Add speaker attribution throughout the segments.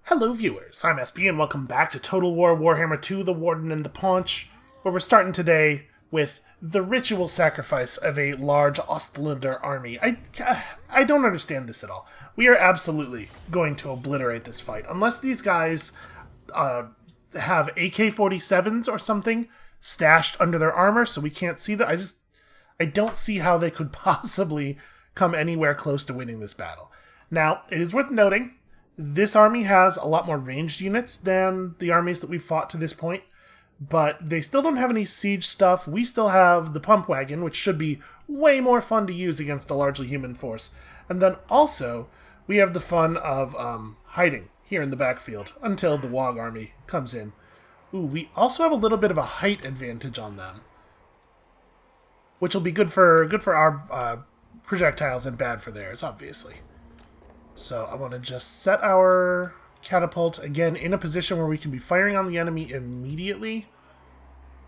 Speaker 1: Hello viewers, I'm SB and welcome back to Total War Warhammer 2, The Warden and the Paunch, where we're starting today with the ritual sacrifice of a large Ostlander army. I don't understand this at all. We are absolutely going to obliterate this fight, unless these guys have AK-47s or something stashed under their armor so we can't see that. I don't see how they could possibly come anywhere close to winning this battle. Now, it is worth noting, this army has a lot more ranged units than the armies that we've fought to this point, but they still don't have any siege stuff. We still have the pump wagon, which should be way more fun to use against a largely human force. And then also, we have the fun of hiding here in the backfield until the Wog army comes in. Ooh, we also have a little bit of a height advantage on them, which will be good for our projectiles and bad for theirs, obviously. So I want to just set our catapult, again, in a position where we can be firing on the enemy immediately,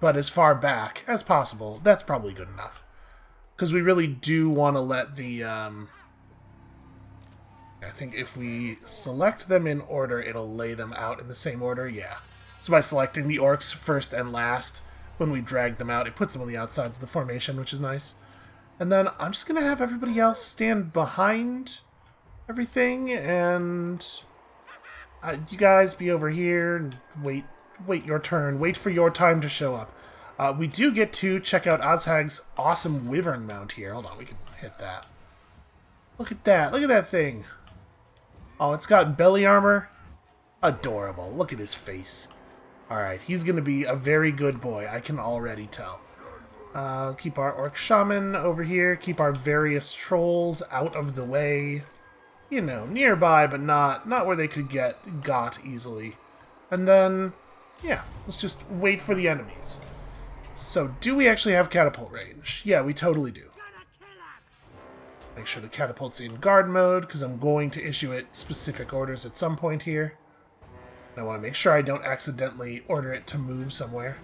Speaker 1: but as far back as possible. That's probably good enough. Because we really do want to let the... I think if we select them in order, it'll lay them out in the same order. Yeah. So by selecting the orcs first and last, when we drag them out, it puts them on the outsides of the formation, which is nice. And then I'm just going to have everybody else stand behind everything, and you guys be over here and wait your turn. Wait for your time to show up. We do get to check out Ozhag's awesome wyvern mount here. Hold on, we can hit that. Look at that. Look at that thing. Oh, it's got belly armor. Adorable. Look at his face. Alright, he's going to be a very good boy. I can already tell. Keep our orc shaman over here. Keep our various trolls out of the way. You know, nearby, but not where they could get got easily. And then, yeah, let's just wait for the enemies. So, do we actually have catapult range? Yeah, we totally do. Make sure the catapult's in guard mode, because I'm going to issue it specific orders at some point here. And I want to make sure I don't accidentally order it to move somewhere.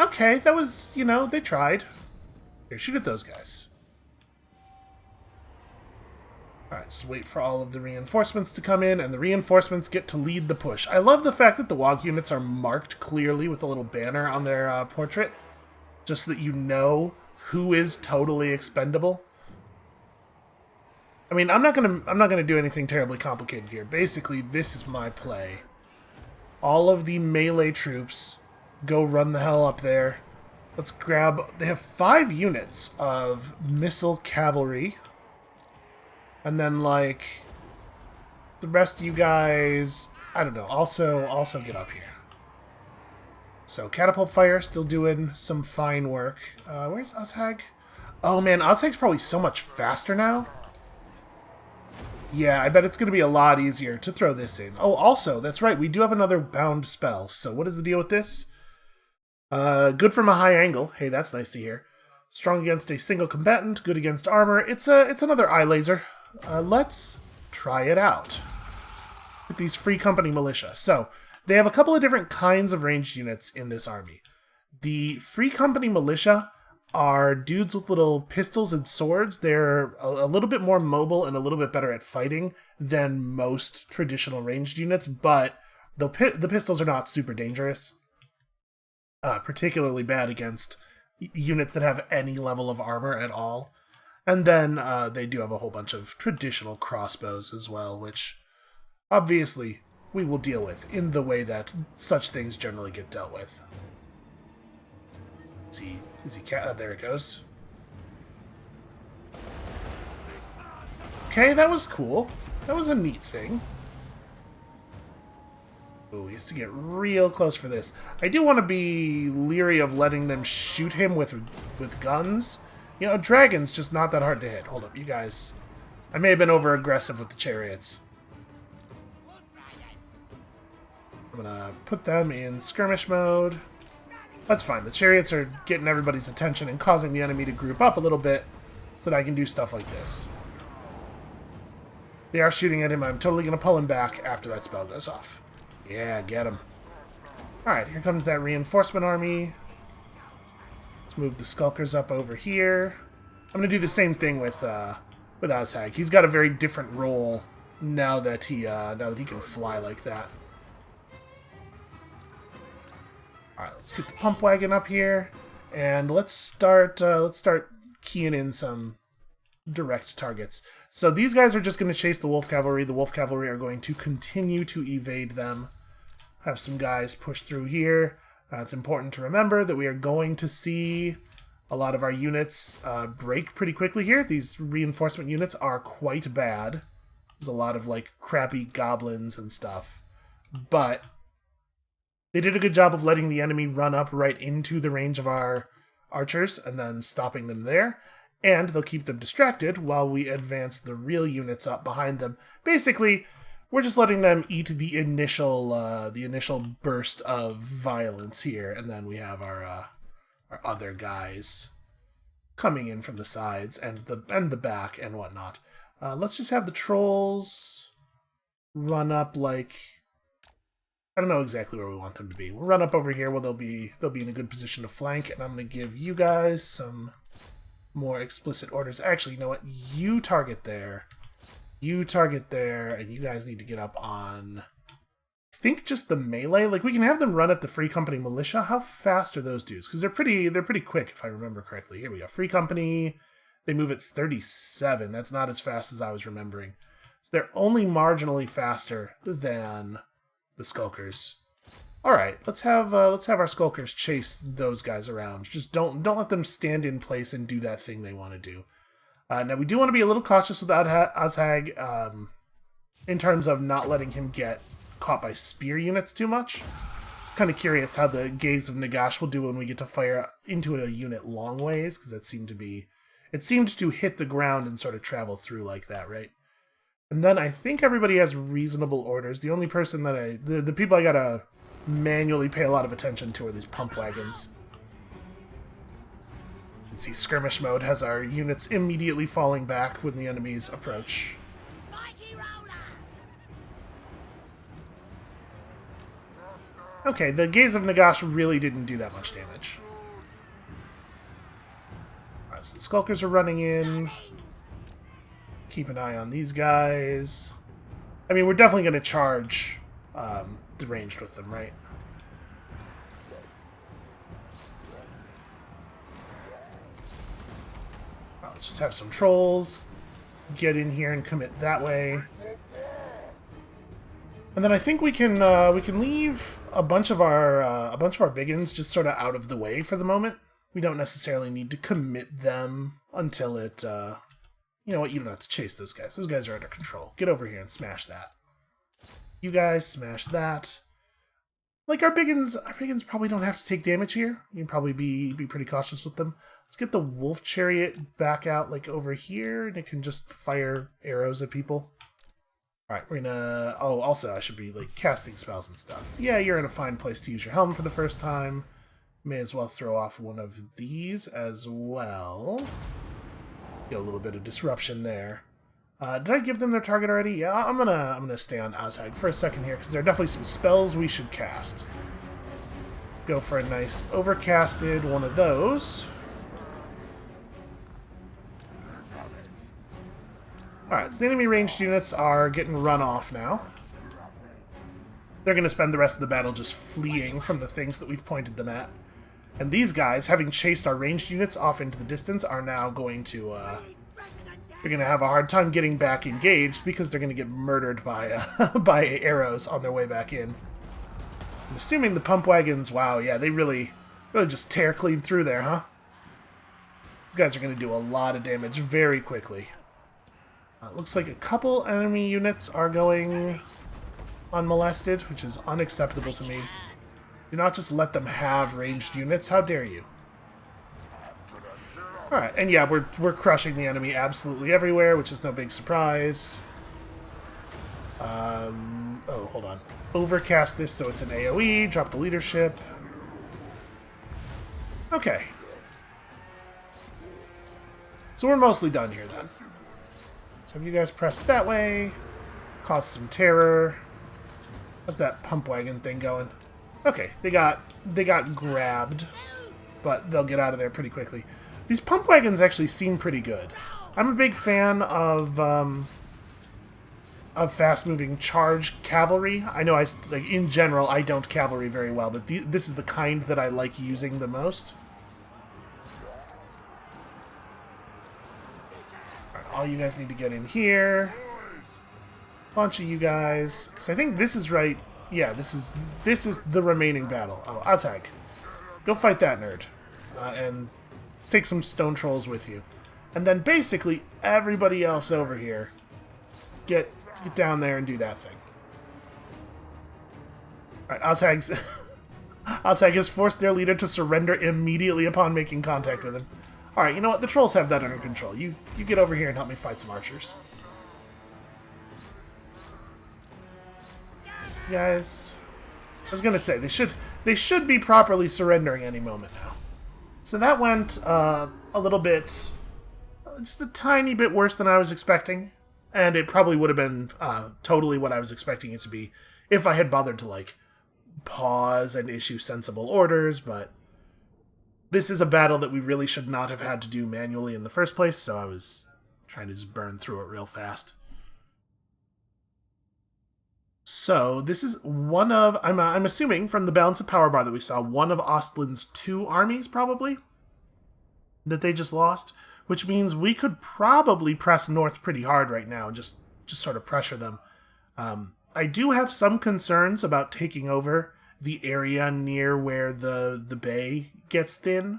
Speaker 1: Okay, that was, you know, they tried. Here, shoot at those guys. Alright, just wait for all of the reinforcements to come in, and the reinforcements get to lead the push. I love the fact that the Wog units are marked clearly with a little banner on their portrait, just so that you know who is totally expendable. I mean, I'm not gonna do anything terribly complicated here. Basically, this is my play. All of the melee troops go run the hell up there. Let's grab... They have 5 units of missile cavalry. And then, like, the rest of you guys, I don't know, also get up here. So, catapult fire, still doing some fine work. Where's Ozhag? Oh, man, Ozhag's probably so much faster now. Yeah, I bet it's going to be a lot easier to throw this in. Oh, also, that's right, we do have another bound spell. So, what is the deal with this? Good from a high angle. Hey, that's nice to hear. Strong against a single combatant, good against armor. It's another eye laser. Let's try it out with these Free Company militia. So, they have a couple of different kinds of ranged units in this army. The Free Company militia are dudes with little pistols and swords. They're a little bit more mobile and a little bit better at fighting than most traditional ranged units, but the pistols are not super dangerous. Particularly bad against units that have any level of armor at all. And then they do have a whole bunch of traditional crossbows as well, which obviously we will deal with in the way that such things generally get dealt with. There it goes. Okay, that was cool. That was a neat thing. Oh, he has to get real close for this. I do want to be leery of letting them shoot him with guns. You know, dragon's just not that hard to hit. Hold up, you guys. I may have been over-aggressive with the chariots. I'm gonna put them in skirmish mode. That's fine. The chariots are getting everybody's attention and causing the enemy to group up a little bit so that I can do stuff like this. They are shooting at him. I'm totally gonna pull him back after that spell goes off. Yeah, get him. Alright, here comes that reinforcement army. Let's move the skulkers up over here. I'm going to do the same thing with Ozhag. He's got a very different role now that he can fly like that. All right, let's get the pump wagon up here, and let's start keying in some direct targets. So these guys are just going to chase the wolf cavalry. The wolf cavalry are going to continue to evade them. Have some guys push through here. It's important to remember that we are going to see a lot of our units break pretty quickly here. These reinforcement units are quite bad. There's a lot of like crappy goblins and stuff. But they did a good job of letting the enemy run up right into the range of our archers and then stopping them there. And they'll keep them distracted while we advance the real units up behind them. Basically, we're just letting them eat the initial burst of violence here, and then we have our other guys coming in from the sides and the back and whatnot. Let's just have the trolls run up like, I don't know exactly where we want them to be. We'll run up over here where they'll be in a good position to flank, and I'm going to give you guys some more explicit orders. Actually, you know what? You target there. You target there, and you guys need to get up on, I think, just the melee. Like, we can have them run at the Free Company Militia. How fast are those dudes? Because they're pretty quick, if I remember correctly. Here we go. Free Company, they move at 37. That's not as fast as I was remembering. So they're only marginally faster than the Skulkers. All right, let's have our Skulkers chase those guys around. Just don't let them stand in place and do that thing they want to do. Now, we do want to be a little cautious with Azhag in terms of not letting him get caught by spear units too much. Kind of curious how the Gaze of Nagash will do when we get to fire into a unit long ways, because it seemed to hit the ground and sort of travel through like that, right? And then I think everybody has reasonable orders. The only person that the people I gotta manually pay a lot of attention to are these pump wagons. You can see skirmish mode has our units immediately falling back when the enemies approach. Okay, the Gaze of Nagash really didn't do that much damage. Alright, so the Skulkers are running in. Keep an eye on these guys. I mean, we're definitely going to charge the ranged with them, right? Let's just have some trolls get in here and commit that way. And then I think we can leave a bunch of our biggins just sort of out of the way for the moment. We don't necessarily need to commit them until it. You know what? You don't have to chase those guys. Those guys are under control. Get over here and smash that. You guys smash that. Like our biggins probably don't have to take damage here. You can probably be pretty cautious with them. Let's get the wolf chariot back out like over here, and it can just fire arrows at people. Alright, we're gonna... Oh, also, I should be, like, casting spells and stuff. Yeah, you're in a fine place to use your helm for the first time. May as well throw off one of these as well. Get a little bit of disruption there. Did I give them their target already? Yeah, I'm gonna stay on Azhag for a second here, because there are definitely some spells we should cast. Go for a nice overcasted one of those. Alright, so the enemy ranged units are getting run off now. They're going to spend the rest of the battle just fleeing from the things that we've pointed them at. And these guys, having chased our ranged units off into the distance, are now going to... they're going to have a hard time getting back engaged because they're going to get murdered by by arrows on their way back in. I'm assuming the pump wagons, wow, yeah, they really just tear clean through there, huh? These guys are going to do a lot of damage very quickly. Looks like a couple enemy units are going unmolested, which is unacceptable to me. Do not just let them have ranged units. How dare you? Alright, and yeah, we're crushing the enemy absolutely everywhere, which is no big surprise. Oh, hold on. Overcast this so it's an AoE. Drop the leadership. Okay. So we're mostly done here, then. So have you guys pressed that way. Cause some terror. How's that pump wagon thing going? Okay, they got grabbed, but they'll get out of there pretty quickly. These pump wagons actually seem pretty good. I'm a big fan of of fast-moving charge cavalry. I know like in general I don't cavalry very well, but this is the kind that I like using the most. All right, all you guys need to get in here. Bunch of you guys, because I think this is right. Yeah, this is the remaining battle. Oh, Azhag, go fight that nerd, and take some stone trolls with you, and then basically everybody else over here, get down there and do that thing. All right, Azhag has forced their leader to surrender immediately upon making contact with him. All right, you know what? The trolls have that under control. You get over here and help me fight some archers. Guys, I was gonna say they should be properly surrendering any moment now. So that went a little bit, just a tiny bit worse than I was expecting, and it probably would have been totally what I was expecting it to be if I had bothered to like pause and issue sensible orders. But this is a battle that we really should not have had to do manually in the first place, so I was trying to just burn through it real fast. So this is one of, I'm assuming from the balance of power bar that we saw, one of Ostlin's 2 armies probably that they just lost, which means we could probably press north pretty hard right now and just sort of pressure them. I do have some concerns about taking over the area near where the bay gets thin,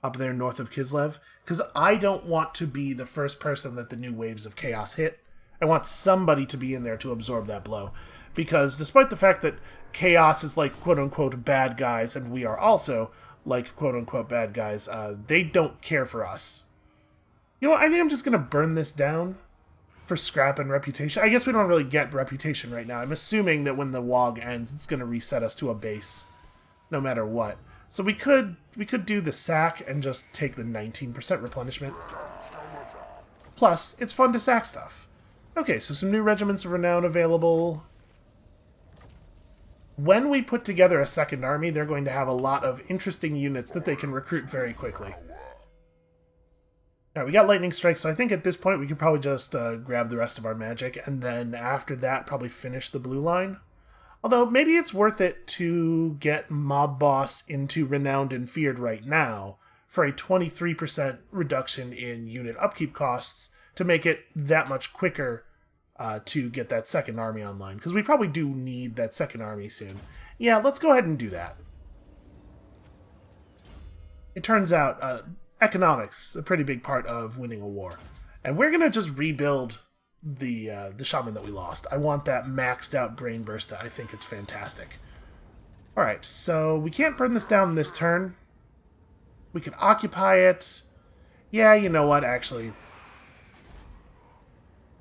Speaker 1: up there north of Kislev, because I don't want to be the first person that the new waves of chaos hit. I want somebody to be in there to absorb that blow. Because despite the fact that Chaos is like quote-unquote bad guys, and we are also like quote-unquote bad guys, they don't care for us. You know what, I think I'm just going to burn this down for scrap and reputation. I guess we don't really get reputation right now. I'm assuming that when the WOG ends, it's going to reset us to a base, no matter what. So we could do the sack and just take the 19% replenishment. Plus, it's fun to sack stuff. Okay, so some new regiments of renown available. When we put together a second army, they're going to have a lot of interesting units that they can recruit very quickly. Alright, we got lightning strike, so I think at this point we could probably just grab the rest of our magic, and then after that probably finish the blue line. Although maybe it's worth it to get Mob Boss into Renowned and Feared right now for a 23% reduction in unit upkeep costs to make it that much quicker to get that second army online, because we probably do need that second army soon. Yeah, let's go ahead and do that. It turns out economics a pretty big part of winning a war, and we're gonna just rebuild the shaman that we lost. I want that maxed out brain burst. I think it's fantastic. All right, so we can't burn this down this turn. We can occupy it. Yeah, you know what? Actually,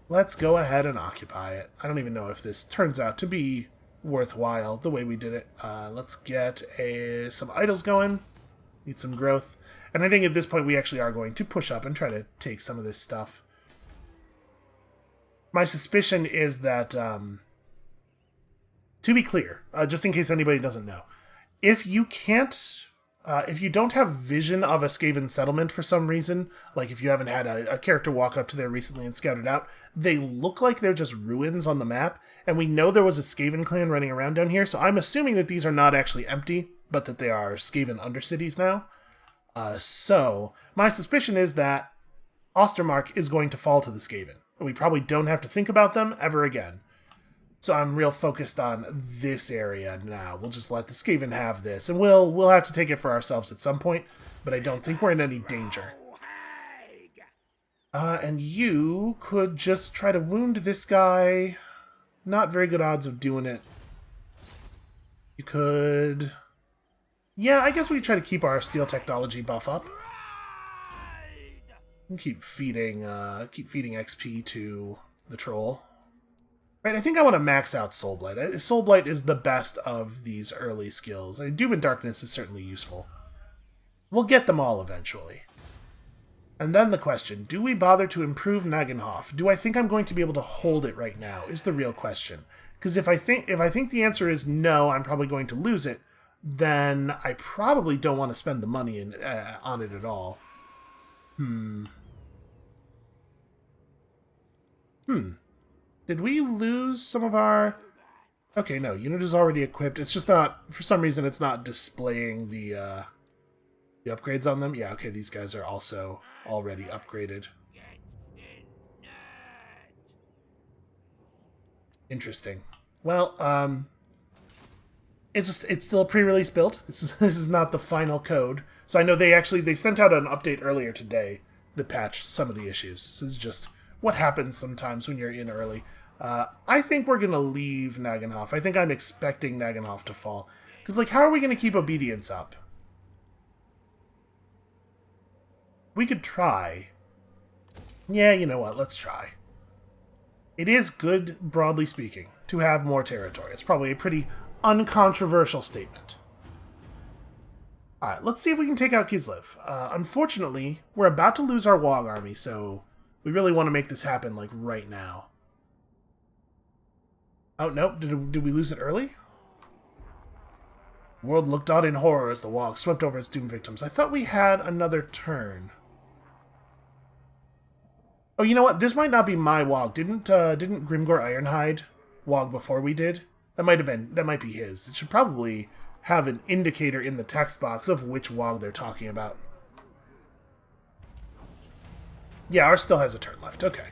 Speaker 1: let's go ahead and occupy it. I don't even know if this turns out to be worthwhile the way we did it. Let's get some idols going. Need some growth. And I think at this point we actually are going to push up and try to take some of this stuff. My suspicion is that, to be clear, just in case anybody doesn't know, if you can't... if you don't have vision of a Skaven settlement for some reason, like if you haven't had a character walk up to there recently and scout it out, they look like they're just ruins on the map, and we know there was a Skaven clan running around down here, so I'm assuming that these are not actually empty, but that they are Skaven undercities now. So, my suspicion is that Auster Mark is going to fall to the Skaven. We probably don't have to think about them ever again. So I'm real focused on this area now. We'll just let the Skaven have this, and we'll have to take it for ourselves at some point, but I don't think we're in any danger. And you could just try to wound this guy. Not very good odds of doing it. You could... Yeah, I guess we could try to keep our steel technology buff up. And keep feeding XP to the troll. Right, I think I want to max out Soul Blight. Soul Blight is the best of these early skills. Doom and Darkness is certainly useful. We'll get them all eventually. And then the question, do we bother to improve Nagenhof? Do I think I'm going to be able to hold it right now, is the real question. Because if I think the answer is no, I'm probably going to lose it, then I probably don't want to spend the money on it at all. Did we lose some of our... Okay, no, unit is already equipped. It's just not... For some reason, it's not displaying the upgrades on them. Yeah, okay, these guys are also already upgraded. Interesting. Well, it's still a pre-release build. This is not the final code. So I know they sent out an update earlier today that patched some of the issues. This is just what happens sometimes when you're in early. I think we're gonna leave Naganhof. I think I'm expecting Naganhof to fall. Because, like, how are we gonna keep obedience up? We could try. Yeah, you know what? Let's try. It is good, broadly speaking, to have more territory. It's probably a pretty uncontroversial statement. Alright, let's see if we can take out Kislev. Unfortunately, we're about to lose our Wog army, so we really want to make this happen, like, right now. Oh, nope. Did we lose it early? The world looked on in horror as the Wog swept over its doomed victims. I thought we had another turn. Oh, you know what? This might not be my Wog. Didn't Grimgor Ironhide Wog before we did? That might be his. It should probably have an indicator in the text box of which Wog they're talking about. Yeah, ours still has a turn left. Okay.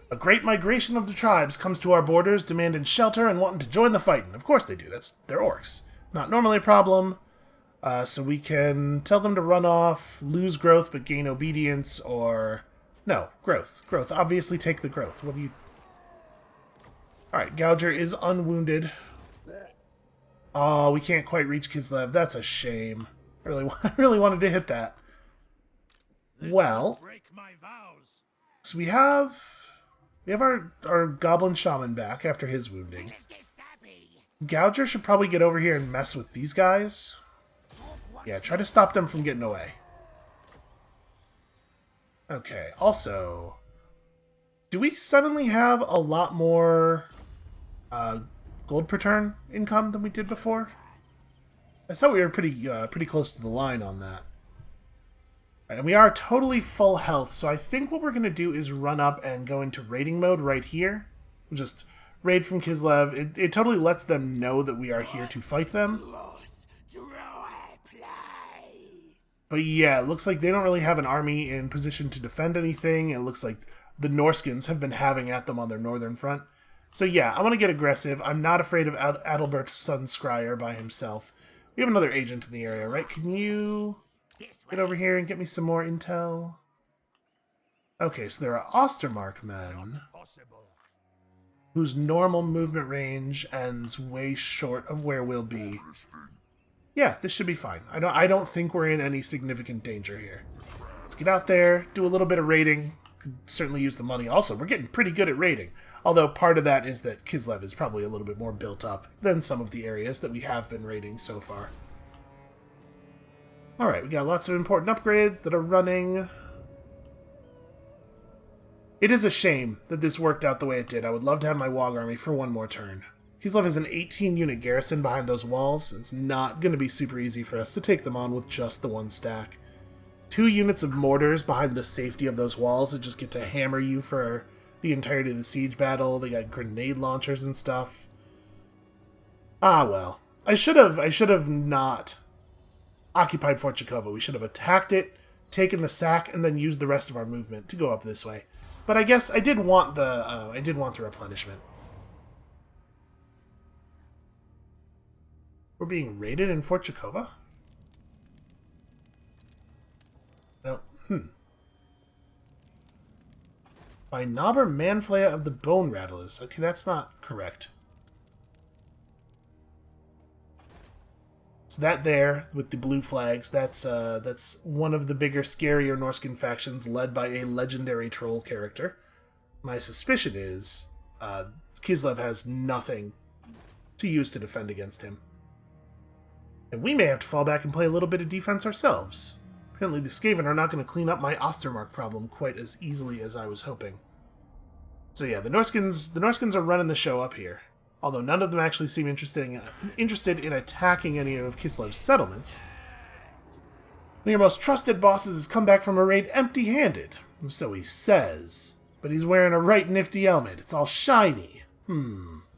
Speaker 1: A great migration of the tribes comes to our borders, demanding shelter and wanting to join the fighting. Of course they do. They're orcs. Not normally a problem. So we can tell them to run off, lose growth but gain obedience, or... No, growth. Growth. Obviously take the growth. What do you... Alright, Gouger is unwounded. Oh, we can't quite reach Kislev. That's a shame. I really wanted to hit that. Well, so we have our Goblin Shaman back after his wounding. Gouger should probably get over here and mess with these guys. Yeah, try to stop them from getting away. Okay, also, do we suddenly have a lot more gold per turn income than we did before? I thought we were pretty close to the line on that. Right, and we are totally full health, so I think what we're going to do is run up and go into raiding mode right here. Just raid from Kislev. It totally lets them know that we are here to fight them. But yeah, it looks like they don't really have an army in position to defend anything. It looks like the Norskins have been having at them on their northern front. So yeah, I want to get aggressive. I'm not afraid of Adalbert Sunscryer by himself. We have another agent in the area, right? Can you get over here and get me some more intel? Okay, so there are Auster Mark men whose normal movement range ends way short of where we'll be. Yeah, this should be fine. I don't think we're in any significant danger here. Let's get out there, do a little bit of raiding. Could certainly use the money. Also, we're getting pretty good at raiding. Although part of that is that Kislev is probably a little bit more built up than some of the areas that we have been raiding so far. Alright, we got lots of important upgrades that are running. It is a shame that this worked out the way it did. I would love to have my Wog army for one more turn. Kislev has an 18-unit garrison behind those walls. It's not going to be super easy for us to take them on with just the one stack. 2 units of mortars behind the safety of those walls that just get to hammer you for the entirety of the siege battle. They got grenade launchers and stuff. Ah, well. I should have not occupied Fort Jakova. We should have attacked it, taken the sack, and then used the rest of our movement to go up this way. But I guess I did want the replenishment. We're being raided in Fort Jakova? No. By Nobber Manfleya of the Bone Rattlers. Okay, that's not correct. So that there, with the blue flags, that's one of the bigger, scarier Norscan factions led by a legendary troll character. My suspicion is Kislev has nothing to use to defend against him. And we may have to fall back and play a little bit of defense ourselves. Apparently the Skaven are not going to clean up my Auster Mark problem quite as easily as I was hoping. So yeah, the Norskins are running the show up here. Although none of them actually seem interested in attacking any of Kislev's settlements. One of your most trusted bosses has come back from a raid empty-handed. So he says. But he's wearing a right nifty helmet. It's all shiny.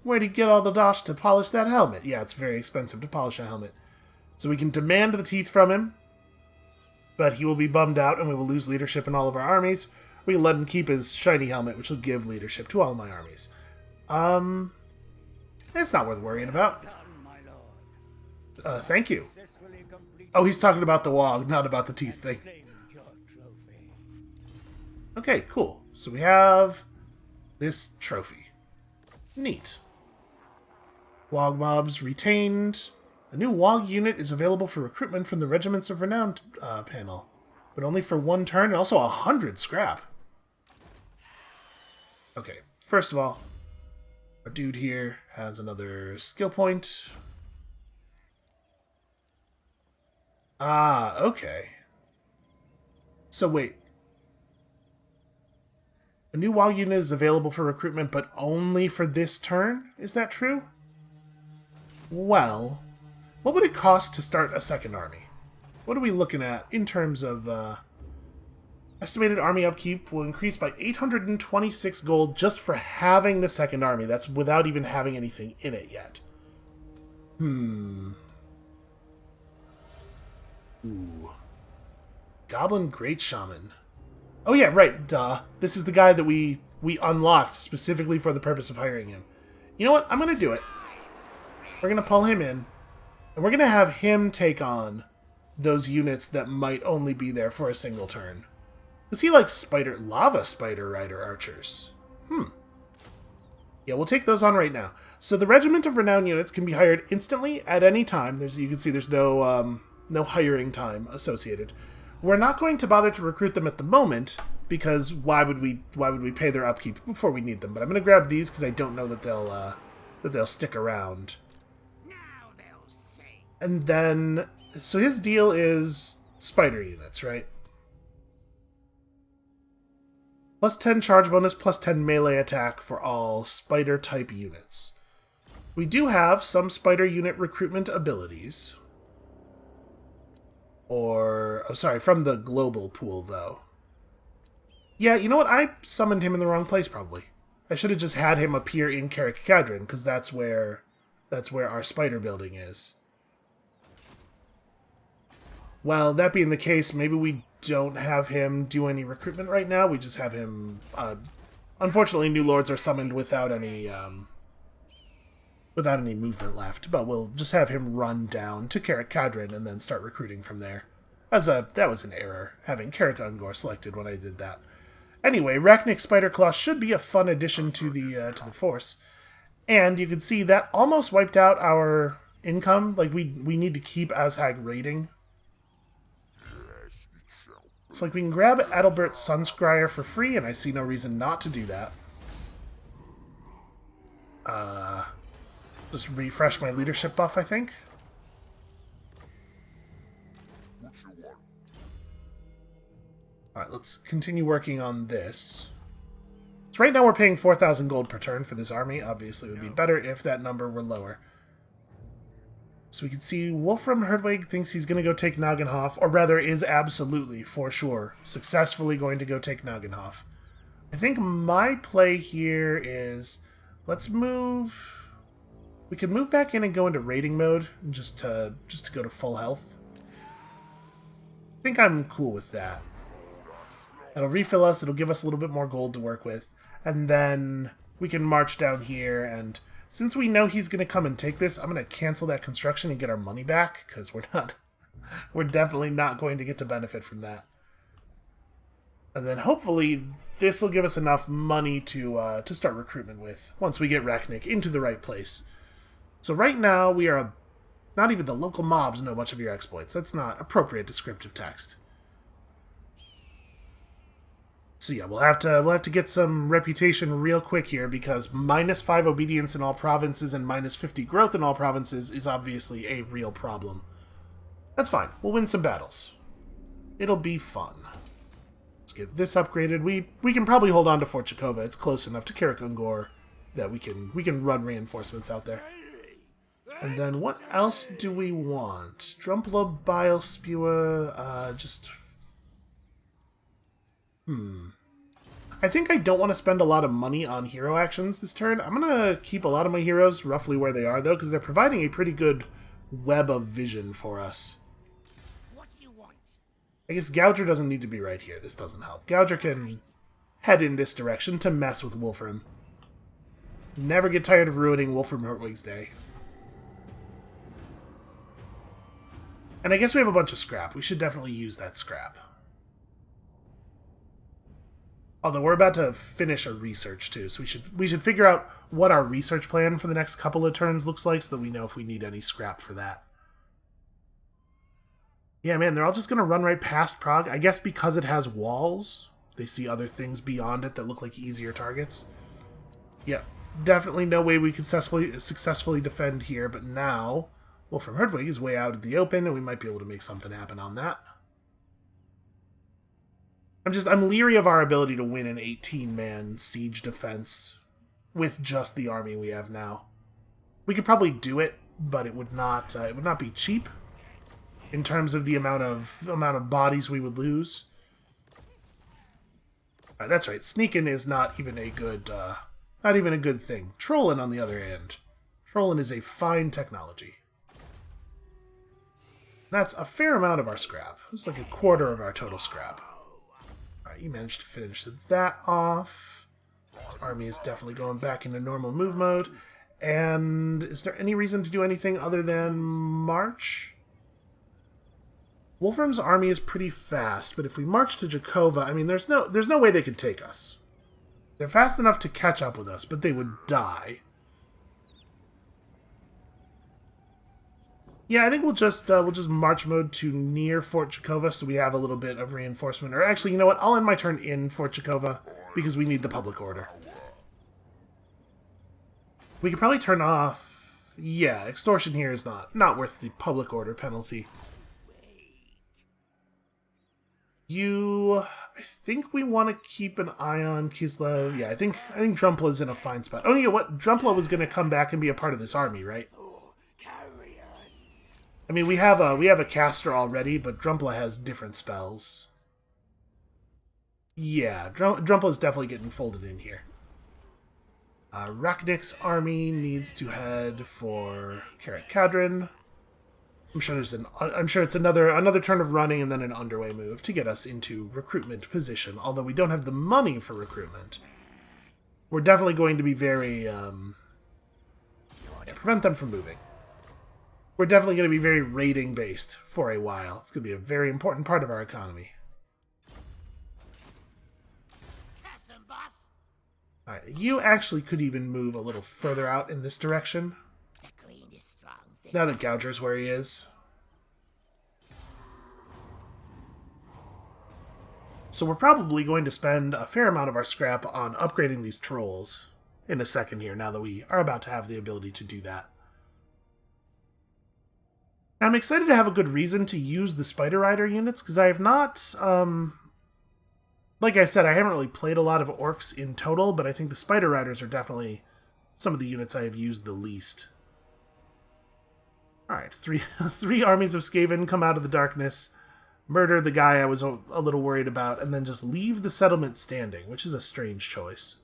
Speaker 1: Where'd he get all the dosh to polish that helmet? Yeah, it's very expensive to polish a helmet. So we can demand the teeth from him, but he will be bummed out and we will lose leadership in all of our armies. We can let him keep his shiny helmet, which will give leadership to all of my armies. It's not worth worrying about. Thank you. Oh, he's talking about the wog, not about the teeth thing. Okay, cool. So we have this trophy. Neat. Wog mobs retained. A new Wog unit is available for recruitment from the Regiments of Renown panel, but only for 1 turn and also 100 scrap. Okay, first of all, our dude here has another skill point. Ah, okay. So wait. A new Wog unit is available for recruitment, but only for this turn? Is that true? Well, what would it cost to start a second army? What are we looking at in terms of... estimated army upkeep will increase by 826 gold just for having the second army. That's without even having anything in it yet. Ooh. Goblin Great Shaman. Oh yeah, right, duh. This is the guy that we unlocked specifically for the purpose of hiring him. You know what? I'm going to do it. We're going to pull him in, and we're going to have him take on those units that might only be there for a single turn. Does he like lava spider rider archers? Yeah, we'll take those on right now. So the Regiment of Renown units can be hired instantly at any time. You can see there's no hiring time associated. We're not going to bother to recruit them at the moment because why would we pay their upkeep before we need them? But I'm going to grab these because I don't know that they'll stick around.
Speaker 2: Now they'll see.
Speaker 1: And then so his deal is spider units, right? Plus 10 charge bonus, plus 10 melee attack for all spider-type units. We do have some spider unit recruitment abilities. From the global pool, though. Yeah, you know what? I summoned him in the wrong place, probably. I should have just had him appear in Carrick-Cadron, because that's where our spider building is. Well, that being the case, maybe we don't have him do any recruitment right now. We just have him... unfortunately, new lords are summoned without any movement left, but we'll just have him run down to Carrick-Cadron and then start recruiting from there. That was an error, having Carrick-Ungor selected when I did that. Anyway, Rachnic Spiderclaw should be a fun addition to the force. And you can see that almost wiped out our income. Like, we need to keep Azhag raiding. It's like we can grab Adalbert Sunscryer for free, and I see no reason not to do that. Just refresh my leadership buff, I think. Alright, let's continue working on this. So right now we're paying 4,000 gold per turn for this army. Obviously it would be better if that number were lower. So we can see Wolfram Herdwig thinks he's going to go take Nagenhof, or rather is absolutely, for sure, successfully going to go take Nagenhof. I think my play here is, let's move... We can move back in and go into raiding mode, just to go to full health. I think I'm cool with that. It'll refill us, it'll give us a little bit more gold to work with, and then we can march down here, and since we know he's going to come and take this, I'm going to cancel that construction and get our money back, because we're definitely not going to get to benefit from that. And then hopefully this will give us enough money to start recruitment with, once we get Rachnic into the right place. So right now, we are not even the local mobs know much of your exploits. That's not appropriate descriptive text. So yeah, we'll have to get some reputation real quick here, because -5 obedience in all provinces and -50 growth in all provinces is obviously a real problem. That's fine. We'll win some battles. It'll be fun. Let's get this upgraded. We can probably hold on to Fort Jakova. It's close enough to Carrick-Ungor that we can run reinforcements out there. And then what else do we want? Drumpla, Bile Spewer, I I think I don't want to spend a lot of money on hero actions this turn. I'm going to keep a lot of my heroes roughly where they are, though, because they're providing a pretty good web of vision for us.
Speaker 2: What you want?
Speaker 1: I guess Gouger doesn't need to be right here. This doesn't help. Gouger can head in this direction to mess with Wolfram. Never get tired of ruining Wolfram Hurtwig's day. And I guess we have a bunch of scrap. We should definitely use that scrap. Although we're about to finish a research too, so we should figure out what our research plan for the next couple of turns looks like so that we know if we need any scrap for that. Yeah, man, they're all just going to run right past Prague. I guess because it has walls, they see other things beyond it that look like easier targets. Yeah, definitely no way we could successfully defend here, but now Wolfram Hurtwig is way out in the open, and we might be able to make something happen on that. I'm leery of our ability to win an 18-man siege defense with just the army we have now. We could probably do it, but it would not be cheap in terms of the amount of bodies we would lose. That's right. Sneaking is not even a good thing. Trolling, on the other hand, trolling is a fine technology. That's a fair amount of our scrap. It's like a quarter of our total scrap. Alright, you managed to finish that off. This army is definitely going back into normal move mode. And is there any reason to do anything other than march? Wolfram's army is pretty fast, but if we march to Jakova, I mean, there's no way they could take us. They're fast enough to catch up with us, but they would die. Yeah, I think we'll just march mode to near Fort Jakova so we have a little bit of reinforcement. Or actually, you know what? I'll end my turn in Fort Jakova because we need the public order. We could probably turn off... Yeah, extortion here is not worth the public order penalty. I think we want to keep an eye on Kislev. Yeah, I think Drumpla's in a fine spot. Oh, you know what? Drumpla was going to come back and be a part of this army, right? I mean, we have a caster already, but Drumpla has different spells. Yeah, Drumpla's definitely getting folded in here. Raknik's army needs to head for Karat Kadrin. I'm sure it's another turn of running and then an underway move to get us into recruitment position. Although we don't have the money for recruitment, we're definitely going to be very prevent them from moving. We're definitely going to be very raiding based for a while. It's going to be a very important part of our economy. Alright, you actually could even move a little further out in this direction. Now that Gouger's where he is. So we're probably going to spend a fair amount of our scrap on upgrading these trolls in a second here, now that we are about to have the ability to do that. Now, I'm excited to have a good reason to use the Spider Rider units, because I have not... like I said, I haven't really played a lot of orcs in total, but I think the Spider Riders are definitely some of the units I have used the least. Alright, three armies of Skaven come out of the darkness, murder the guy I was a little worried about, and then just leave the settlement standing, which is a strange choice.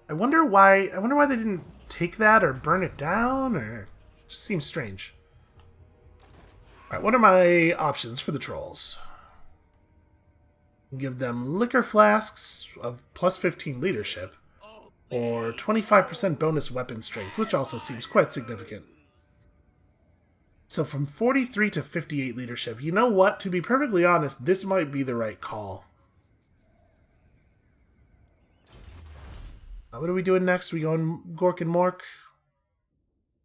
Speaker 1: I wonder why they didn't take that or burn it down, or it just seems strange. Alright, what are my options for the trolls? Give them liquor flasks of plus 15 leadership, or 25% bonus weapon strength, which also seems quite significant. So from 43 to 58 leadership, you know what? To be perfectly honest, this might be the right call. What are we doing next? We going Gork and Mork?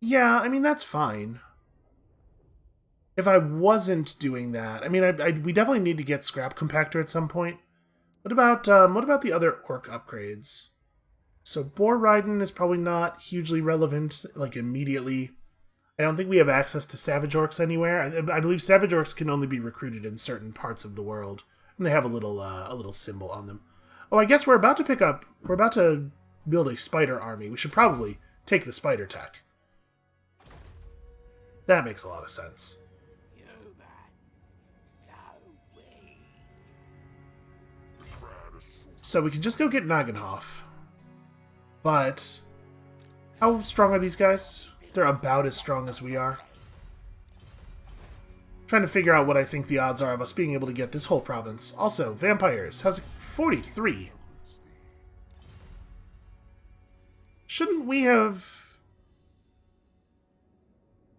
Speaker 1: Yeah, I mean, that's fine. If I wasn't doing that, I mean, we definitely need to get Scrap Compactor at some point. What about the other orc upgrades? So Boar Riding is probably not hugely relevant, like, immediately. I don't think we have access to Savage Orcs anywhere. I believe Savage Orcs can only be recruited in certain parts of the world, and they have a little symbol on them. Oh, I guess we're about to build a spider army. We should probably take the spider tech. That makes a lot of sense. So we can just go get Nagenhof. But how strong are these guys? They're about as strong as we are. Trying to figure out what I think the odds are of us being able to get this whole province. Also, vampires. How's it? 43. Shouldn't we have...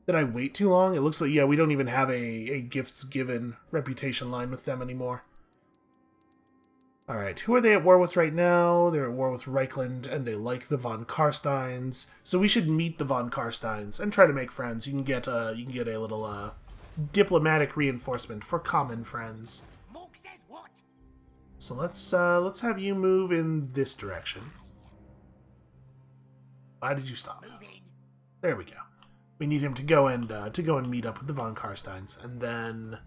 Speaker 1: Did I wait too long? It looks like, yeah, we don't even have a gifts given reputation line with them anymore. Alright, who are they at war with right now? They're at war with Reichland, and they like the von Karsteins. So we should meet the von Karsteins and try to make friends. You can get a little diplomatic reinforcement for common friends.
Speaker 2: Mork says what?
Speaker 1: So let's have you move in this direction. Why did you stop?
Speaker 2: Move in.
Speaker 1: There we go. We need him to go and meet up with the von Karsteins, and then.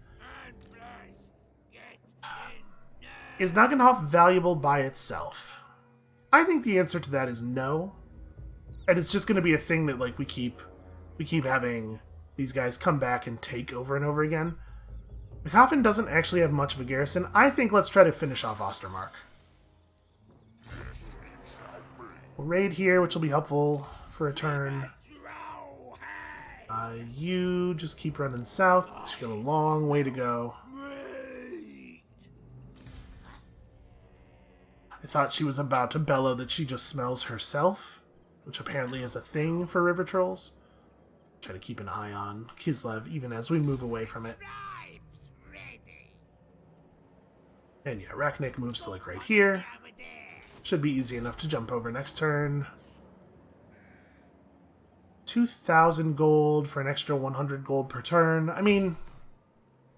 Speaker 1: Is Nagenhof valuable by itself? I think the answer to that is no. And it's just going to be a thing that like we keep having these guys come back and take over and over again. Bechhofen doesn't actually have much of a garrison. I think let's try to finish off Auster Mark. We'll raid here, which will be helpful for a turn. You just keep running south. She's got a long way to go. I thought she was about to bellow that she just smells herself, which apparently is a thing for river trolls. Try to keep an eye on Kislev even as we move away from it. And yeah, Rachnik moves to like right here. Should be easy enough to jump over next turn. 2,000 gold for an extra 100 gold per turn. I mean,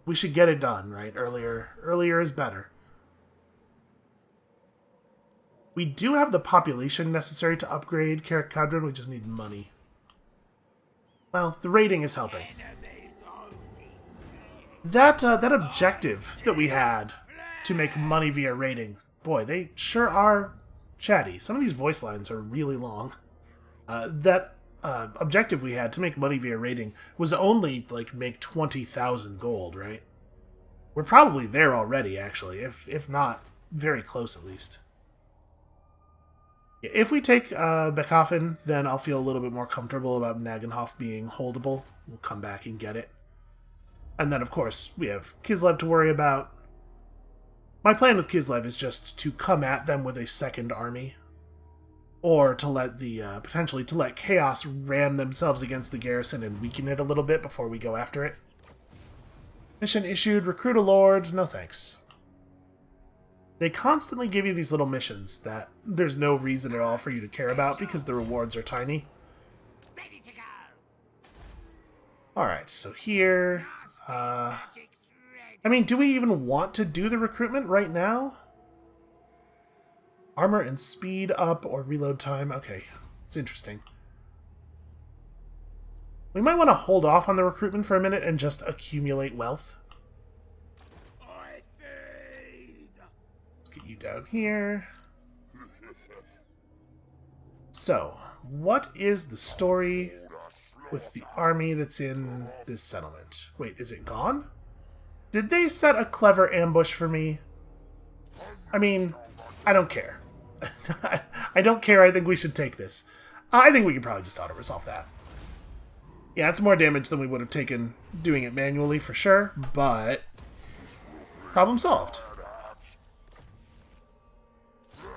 Speaker 1: we should get it done, right? Earlier is better. We do have the population necessary to upgrade Karak Kadron, we just need money. Well, the raiding is helping. That objective that we had to make money via raiding, boy, they sure are chatty. Some of these voice lines are really long. That objective we had to make money via raiding was only, like, make 20,000 gold, right? We're probably there already, actually, if not, very close at least. If we take Bechhofen, then I'll feel a little bit more comfortable about Nagenhof being holdable. We'll come back and get it. And then, of course, we have Kislev to worry about. My plan with Kislev is just to come at them with a second army. Or to let the, potentially to let Chaos ram themselves against the garrison and weaken it a little bit before we go after it. Mission issued, recruit a lord, no thanks. They constantly give you these little missions that there's no reason at all for you to care about because the rewards are tiny.
Speaker 2: Ready to go.
Speaker 1: Alright, so here... I mean, do we even want to do the recruitment right now? Armor and speed up or reload time. Okay, it's interesting. We might want to hold off on the recruitment for a minute and just accumulate wealth. Let's get you down here. So, what is the story with the army that's in this settlement? Wait, is it gone? Did they set a clever ambush for me? I mean, I don't care. I don't care. I think we should take this. I think we can probably just auto-resolve that. Yeah, it's more damage than we would have taken doing it manually for sure, but problem solved.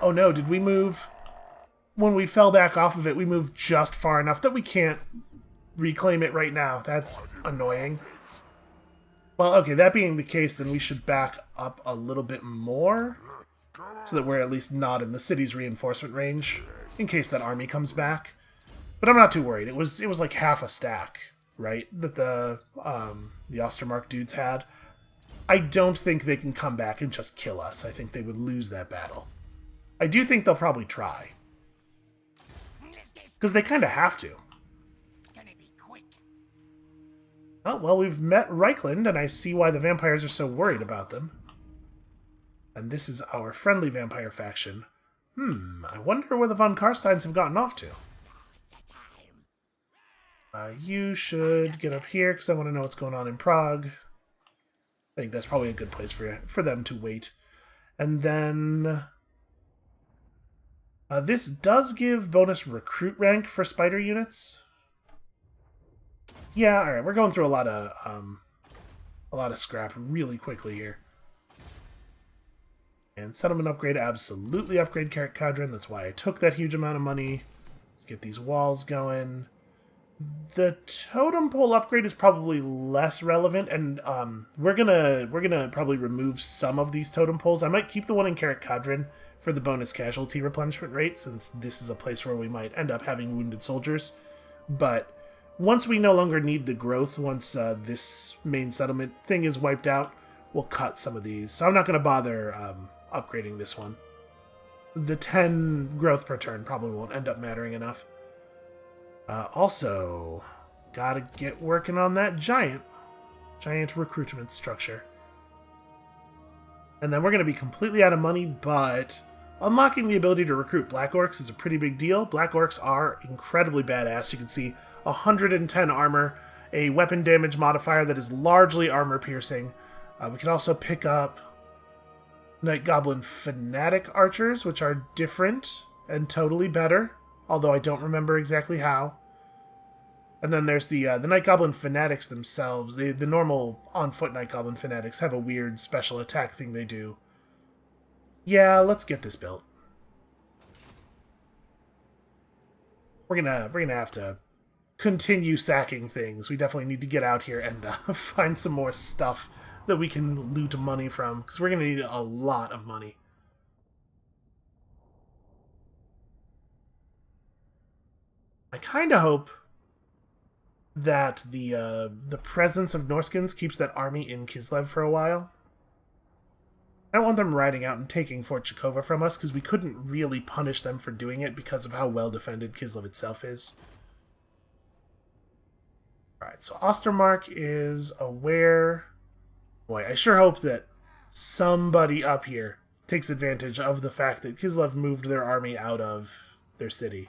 Speaker 1: Oh no, did we move... When we fell back off of it, we moved just far enough that we can't reclaim it right now. That's annoying. Well, okay, that being the case, then we should back up a little bit more so that we're at least not in the city's reinforcement range in case that army comes back. But I'm not too worried. It was like half a stack, right, that the Auster Mark dudes had. I don't think they can come back and just kill us. I think they would lose that battle. I do think they'll probably try. Because they kind of have to.
Speaker 2: Gonna be quick.
Speaker 1: Oh, well, we've met Reichland, and I see why the vampires are so worried about them. And this is our friendly vampire faction. I wonder where the von Karsteins have gotten off to. You should get up here, because I want to know what's going on in Prague. I think that's probably a good place for them to wait. And then... This does give bonus recruit rank for spider units. Yeah, alright, we're going through a lot of scrap really quickly here. And settlement upgrade, absolutely upgrade Carrot Cadron. That's why I took that huge amount of money. Let's get these walls going. The totem pole upgrade is probably less relevant, and we're gonna probably remove some of these totem poles. I might keep the one in Carrot Cadron for the bonus casualty replenishment rate, since this is a place where we might end up having wounded soldiers. But once we no longer need the growth, once this main settlement thing is wiped out, we'll cut some of these. So I'm not going to bother upgrading this one. The 10 growth per turn probably won't end up mattering enough. Also, gotta get working on that giant recruitment structure. And then we're going to be completely out of money, but unlocking the ability to recruit Black Orcs is a pretty big deal. Black Orcs are incredibly badass. You can see 110 armor, a weapon damage modifier that is largely armor piercing. We can also pick up Night Goblin Fanatic Archers, which are different and totally better, although I don't remember exactly how. And then there's the Night Goblin Fanatics themselves. The normal on-foot Night Goblin Fanatics have a weird special attack thing they do. Yeah, let's get this built. We're gonna have to continue sacking things. We definitely need to get out here and find some more stuff that we can loot money from, because we're gonna need a lot of money. I kind of hope that the presence of Norskins keeps that army in Kislev for a while. I don't want them riding out and taking Fort Jakova from us, because we couldn't really punish them for doing it because of how well defended Kislev itself is. Alright, so Auster Mark is aware. Boy, I sure hope that somebody up here takes advantage of the fact that Kislev moved their army out of their city.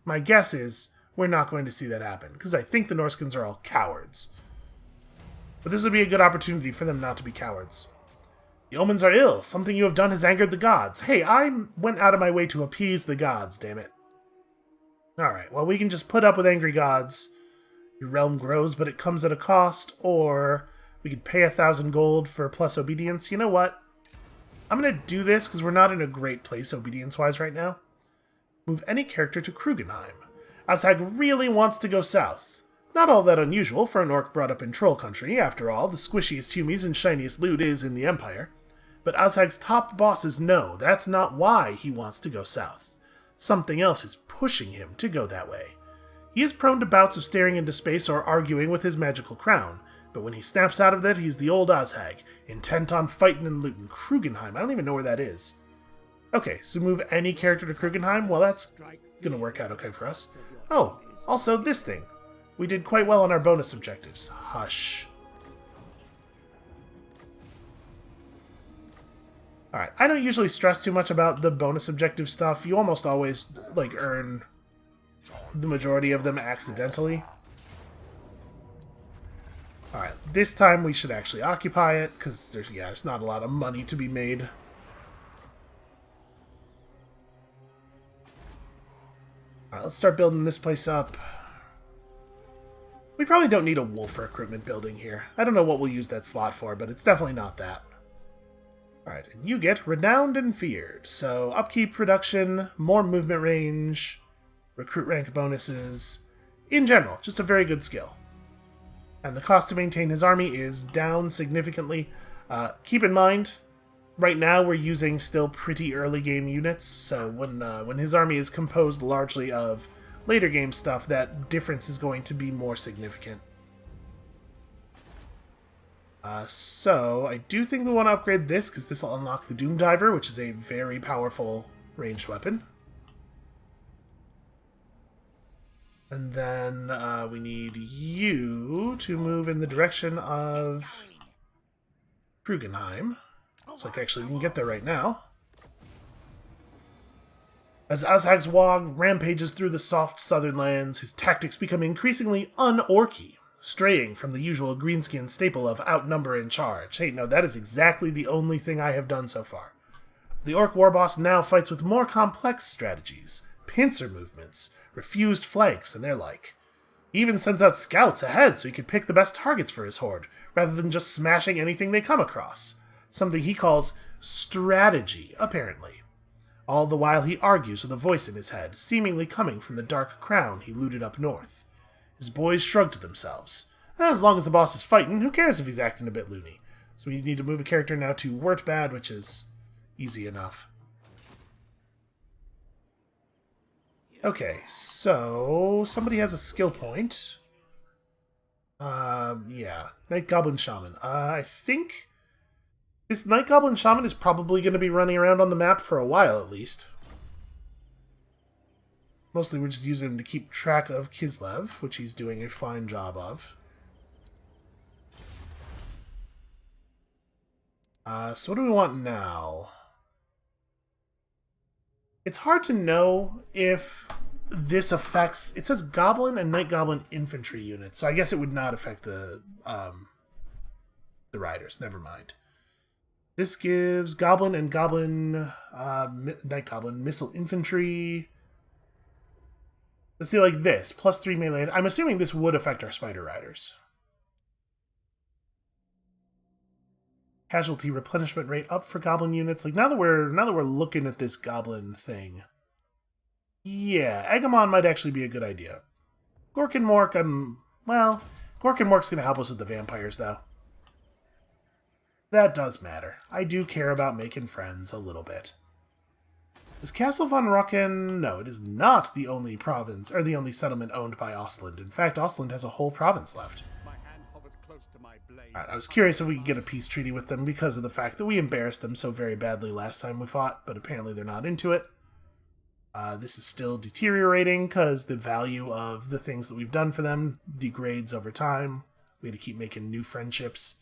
Speaker 1: My guess is we're not going to see that happen, because I think the Norskins are all cowards. But this would be a good opportunity for them not to be cowards. The omens are ill. Something you have done has angered the gods. Hey, I went out of my way to appease the gods, damn it. Alright, well, we can just put up with angry gods. Your realm grows, but it comes at a cost, or we could pay 1,000 gold for plus obedience. You know what? I'm going to do this because we're not in a great place obedience-wise right now. Move any character to Krugenheim. Azhag really wants to go south. Not all that unusual for an orc brought up in Troll Country. After all, the squishiest humies and shiniest loot is in the Empire. But Azhag's top bosses know that's not why he wants to go south. Something else is pushing him to go that way. He is prone to bouts of staring into space or arguing with his magical crown, but when he snaps out of that, he's the old Azhag, intent on fighting and looting. Krugenheim, I don't even know where that is. Okay, so move any character to Krugenheim? Well, that's gonna work out okay for us. Oh, also this thing. We did quite well on our bonus objectives. Hush. Alright, I don't usually stress too much about the bonus objective stuff. You almost always, earn the majority of them accidentally. Alright, this time we should actually occupy it, because there's not a lot of money to be made. Alright, let's start building this place up. We probably don't need a wolf recruitment building here. I don't know what we'll use that slot for, but it's definitely not that. Alright, and you get Renowned and Feared. So, upkeep reduction, more movement range, recruit rank bonuses. In general, just a very good skill. And the cost to maintain his army is down significantly. Keep in mind, right now we're using still pretty early game units, so when his army is composed largely of later game stuff, that difference is going to be more significant. So, I do think we want to upgrade this, because this will unlock the Doom Diver, which is a very powerful ranged weapon. And then we need you to move in the direction of Krugenheim. Looks like actually we can get there right now. As Azhag's Wog rampages through the soft southern lands, his tactics become increasingly un-orky, straying from the usual greenskin staple of outnumber and charge. Hey, no, that is exactly the only thing I have done so far. The orc war boss now fights with more complex strategies, pincer movements, refused flanks, and their like. He even sends out scouts ahead so he can pick the best targets for his horde, rather than just smashing anything they come across. Something he calls strategy, apparently. All the while he argues with a voice in his head, seemingly coming from the dark crown he looted up north. His boys shrug to themselves. As long as the boss is fighting, who cares if he's acting a bit loony? So we need to move a character now to Wurtbad, which is easy enough. Okay, so somebody has a skill point. Yeah, Night Goblin Shaman. I think this Night Goblin Shaman is probably going to be running around on the map for a while, at least. Mostly we're just using him to keep track of Kislev, which he's doing a fine job of. So what do we want now? It's hard to know if this affects... It says Goblin and Night Goblin infantry units, so I guess it would not affect the riders. Never mind. This gives Goblin and Night Goblin missile infantry. Let's see, like this. +3 melee. I'm assuming this would affect our spider riders. Casualty replenishment rate up for goblin units. Like now that we're looking at this goblin thing. Yeah, Agamon might actually be a good idea. Gork and Mork, Gork and Mork's gonna help us with the vampires though. That does matter. I do care about making friends a little bit. Is Castle von Rucken... No, it is not the only province, or the only settlement owned by Ostland. In fact, Ostland has a whole province left. I was curious if we could get a peace treaty with them because of the fact that we embarrassed them so very badly last time we fought, but apparently they're not into it. This is still deteriorating because the value of the things that we've done for them degrades over time. We had to keep making new friendships.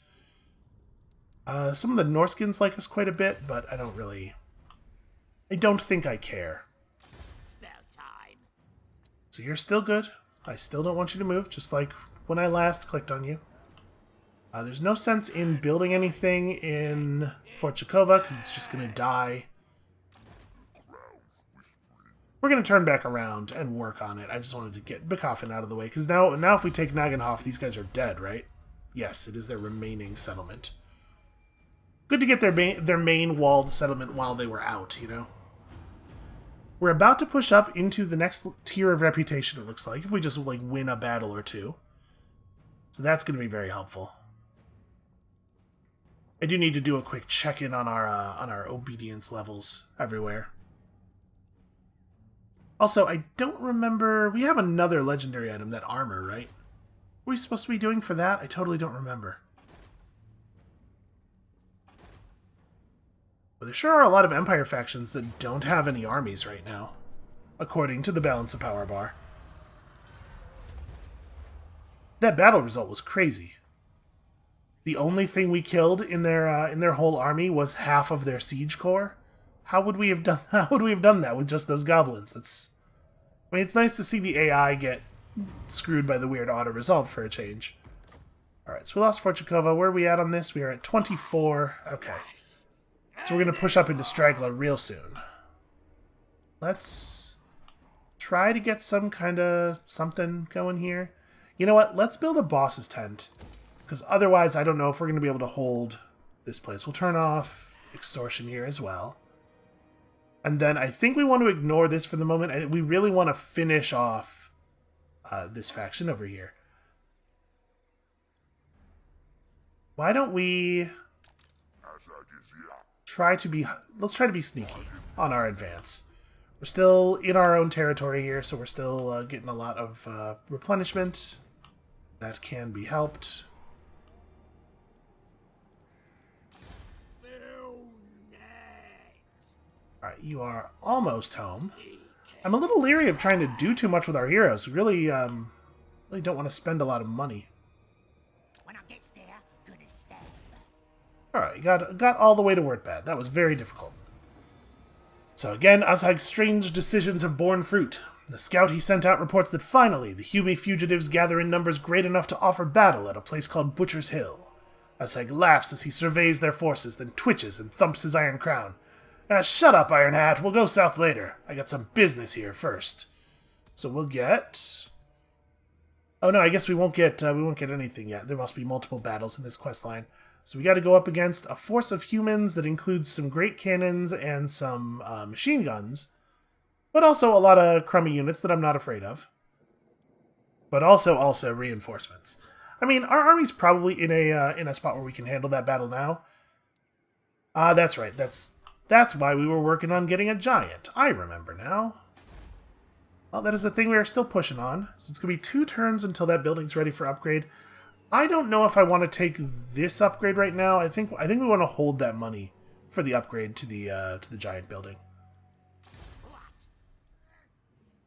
Speaker 1: Some of the Norskins like us quite a bit, but I don't think I care.
Speaker 2: Spell time.
Speaker 1: So you're still good. I still don't want you to move, just like when I last clicked on you. There's no sense in building anything in Fort Jakova because it's just going to die. We're going to turn back around and work on it. I just wanted to get Bikoffen out of the way because now if we take Nagenhof, these guys are dead, right? Yes, it is their remaining settlement. Good to get their main walled settlement while they were out, you know? We're about to push up into the next tier of reputation, it looks like, if we just like win a battle or two. So that's going to be very helpful. I do need to do a quick check-in on our obedience levels everywhere. Also, I don't remember... We have another legendary item, that armor, right? What are we supposed to be doing for that? I totally don't remember. But there sure are a lot of Empire factions that don't have any armies right now, according to the Balance of Power bar. That battle result was crazy. The only thing we killed in their whole army was half of their siege corps. How would we have done that with just those goblins? It's nice to see the AI get screwed by the weird auto resolve for a change. Alright, so we lost Fort Jakova. Where are we at on this? We are at 24. Okay. So we're going to push up into Straggler real soon. Let's try to get some kind of something going here. You know what? Let's build a boss's tent. Because otherwise, I don't know if we're going to be able to hold this place. We'll turn off extortion here as well. And then I think we want to ignore this for the moment. And we really want to finish off this faction over here. Why don't we let's try to be sneaky on our advance. We're still in our own territory here, so we're still getting a lot of replenishment. That can be helped. Alright, you are almost home. I'm a little leery of trying to do too much with our heroes. We really don't want to spend a lot of money.
Speaker 2: When I gets there, gonna stab.
Speaker 1: Alright, got all the way to Wurtbad. That was very difficult. So again, Azhag's strange decisions have borne fruit. The scout he sent out reports that finally, the Hume fugitives gather in numbers great enough to offer battle at a place called Butcher's Hill. Azhag laughs as he surveys their forces, then twitches and thumps his iron crown. Shut up, Iron Hat. We'll go south later. I got some business here first. So we'll get... Oh no, I guess we won't get anything yet. There must be multiple battles in this quest line. So we got to go up against a force of humans that includes some great cannons and some machine guns, but also a lot of crummy units that I'm not afraid of. But also reinforcements. I mean, our army's probably in a spot where we can handle that battle now. That's right. That's why we were working on getting a giant. I remember now. Well, that is a thing we are still pushing on. So it's going to be 2 turns until that building's ready for upgrade. I don't know if I want to take this upgrade right now. I think we want to hold that money for the upgrade to the giant building.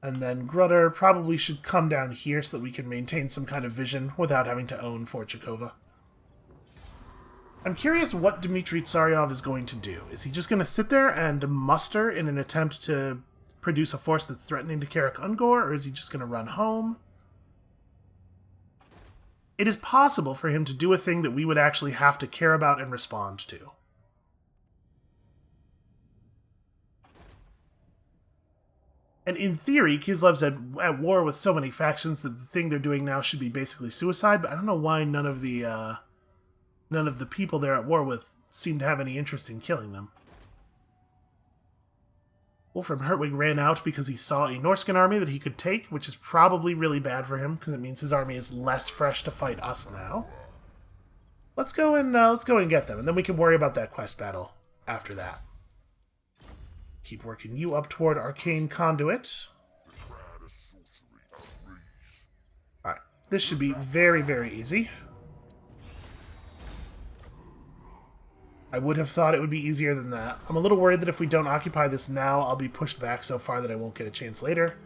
Speaker 1: And then Grutter probably should come down here so that we can maintain some kind of vision without having to own Fort Jakova. I'm curious what Dmitry Tsaryov is going to do. Is he just going to sit there and muster in an attempt to produce a force that's threatening to Karak Ungor, or is he just going to run home? It is possible for him to do a thing that we would actually have to care about and respond to. And in theory, Kislev's at war with so many factions that the thing they're doing now should be basically suicide, but I don't know why none of the people they're at war with seem to have any interest in killing them. Wolfram Hertwig ran out because he saw a Norscan army that he could take, which is probably really bad for him, because it means his army is less fresh to fight us now. Let's go and get them, and then we can worry about that quest battle after that. Keep working you up toward Arcane Conduit. Alright, this should be very, very easy. I would have thought it would be easier than that. I'm a little worried that if we don't occupy this now, I'll be pushed back so far that I won't get a chance later.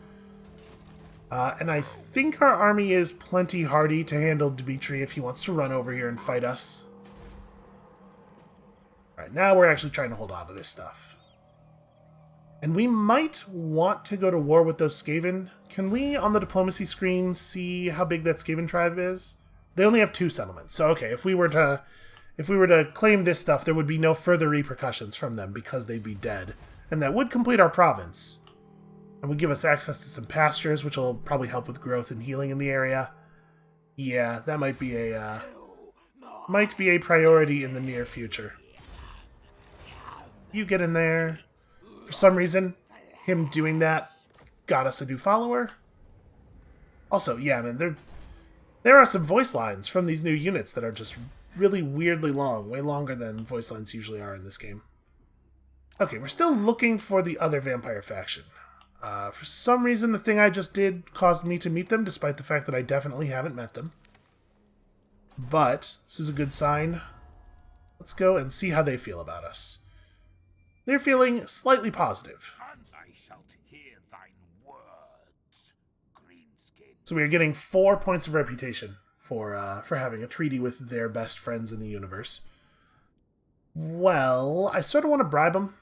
Speaker 1: And I think our army is plenty hardy to handle Dmitry if he wants to run over here and fight us. Alright, now we're actually trying to hold on to this stuff. And we might want to go to war with those Skaven. Can we, on the diplomacy screen, see how big that Skaven tribe is? They only have 2 settlements. So, okay, if we were to claim this stuff, there would be no further repercussions from them because they'd be dead. And that would complete our province. And would give us access to some pastures, which will probably help with growth and healing in the area. Yeah, that might be a priority in the near future. You get in there. For some reason, him doing that got us a new follower. Also, yeah, man, there are some voice lines from these new units that are just really weirdly long, way longer than voice lines usually are in this game. Okay, we're still looking for the other vampire faction. For some reason, the thing I just did caused me to meet them, despite the fact that I definitely haven't met them. But this is a good sign. Let's go and see how they feel about us. They're feeling slightly positive.
Speaker 2: I shall hear thine words, Greenskin.
Speaker 1: So we are getting 4 points of reputation for having a treaty with their best friends in the universe. Well, I sort of want to bribe them.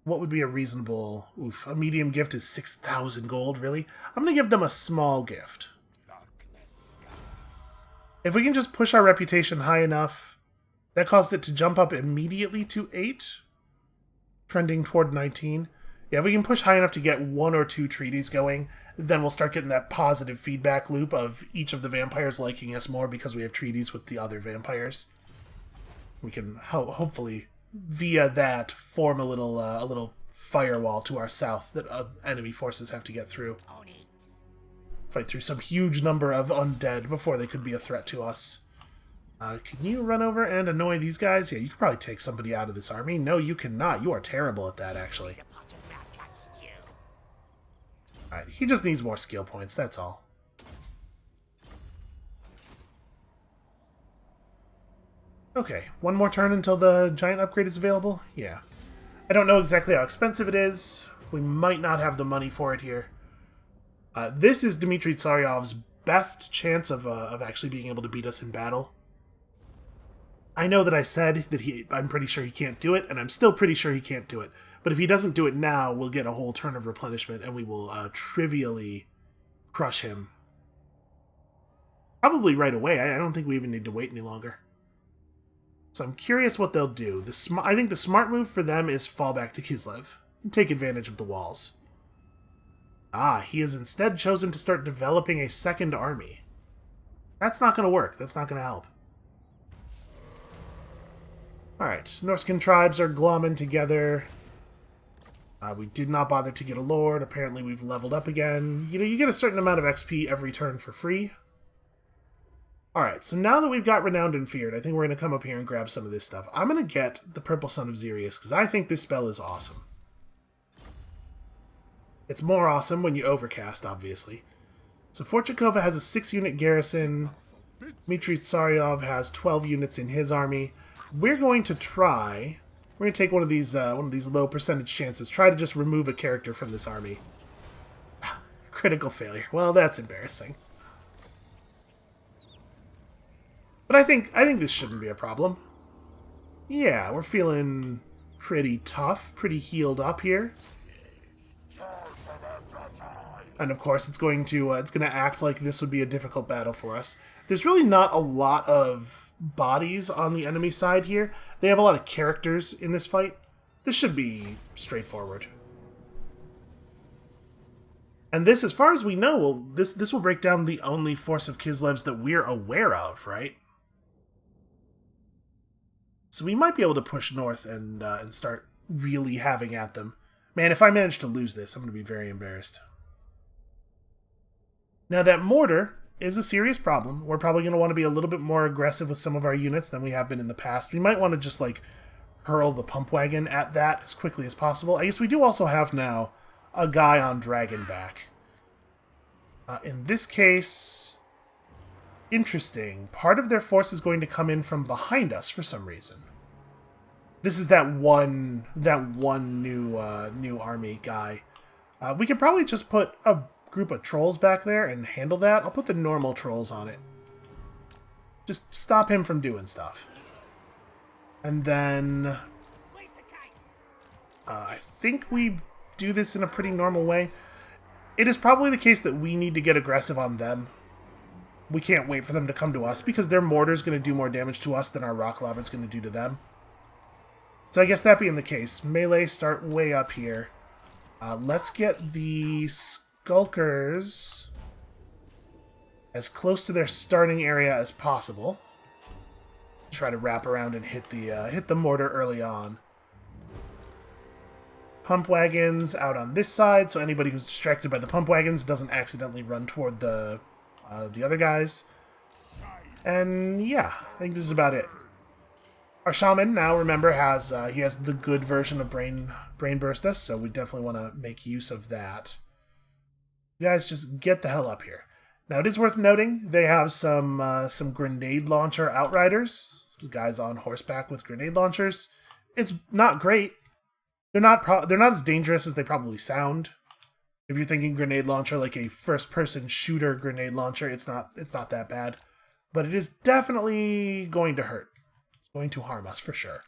Speaker 1: What would be a reasonable... Oof, a medium gift is 6,000 gold, really? I'm going to give them a small gift. If we can just push our reputation high enough, that caused it to jump up immediately to 8, trending toward 19. Yeah, if we can push high enough to get 1 or 2 treaties going, then we'll start getting that positive feedback loop of each of the vampires liking us more because we have treaties with the other vampires. We can hopefully, via that, form a little firewall to our south that enemy forces have to get through. Fight through some huge number of undead before they could be a threat to us. Can you run over and annoy these guys? Yeah, you could probably take somebody out of this army. No, you cannot. You are terrible at that, actually. Alright, he just needs more skill points, that's all. Okay, 1 more turn until the giant upgrade is available? Yeah. I don't know exactly how expensive it is. We might not have the money for it here. This is Dmitry Tsaryov's best chance of actually being able to beat us in battle. I know that I said that I'm pretty sure he can't do it, and I'm still pretty sure he can't do it. But if he doesn't do it now, we'll get a whole turn of replenishment, and we will trivially crush him. Probably right away. I don't think we even need to wait any longer. So I'm curious what they'll do. I think the smart move for them is fall back to Kislev and take advantage of the walls. Ah, he has instead chosen to start developing a second army. That's not going to work. That's not going to help. Alright, Norscan tribes are glomming together. We did not bother to get a lord. Apparently we've leveled up again. You know, you get a certain amount of XP every turn for free. Alright, so now that we've got Renowned and Feared, I think we're going to come up here and grab some of this stuff. I'm going to get the Purple Sun of Xerius, because I think this spell is awesome. It's more awesome when you overcast, obviously. So Fort Jakova has a 6-unit garrison. Dmitry Tsaryov has 12 units in his army. We're going to try... We're going to take one of these low percentage chances. Try to just remove a character from this army. Critical failure. Well, that's embarrassing. But I think this shouldn't be a problem. Yeah, we're feeling pretty tough, pretty healed up here. And of course, it's going to act like this would be a difficult battle for us. There's really not a lot of bodies on the enemy side here. They have a lot of characters in this fight. This should be straightforward. And this, as far as we know, this will break down the only force of Kislev's that we're aware of, right? So we might be able to push north and start really having at them. Man, if I manage to lose this, I'm going to be very embarrassed. Now that mortar is a serious problem. We're probably going to want to be a little bit more aggressive with some of our units than we have been in the past. We might want to just, like, hurl the pump wagon at that as quickly as possible. I guess we do also have now a guy on dragon back. In this case, interesting. Part of their force is going to come in from behind us for some reason. This is that one new army guy. We could probably just put a group of trolls back there and handle that. I'll put the normal trolls on it. Just stop him from doing stuff. And then I think we do this in a pretty normal way. It is probably the case that we need to get aggressive on them. We can't wait for them to come to us because their mortar is going to do more damage to us than our rock lava is going to do to them. So I guess that being the case, melee start way up here. Let's get the Skulkers as close to their starting area as possible. Try to wrap around and hit the mortar early on. Pump wagons out on this side, so anybody who's distracted by the pump wagons doesn't accidentally run toward the other guys. And yeah, I think this is about it. Our shaman now, remember, has the good version of Brain Burst us, so we definitely want to make use of that. You guys just get the hell up here. Now, it is worth noting they have some grenade launcher outriders, guys on horseback with grenade launchers. It's not great. They're not as dangerous as they probably sound. If you're thinking grenade launcher like a first-person shooter grenade launcher, it's not that bad, but it is definitely going to hurt. It's going to harm us for sure.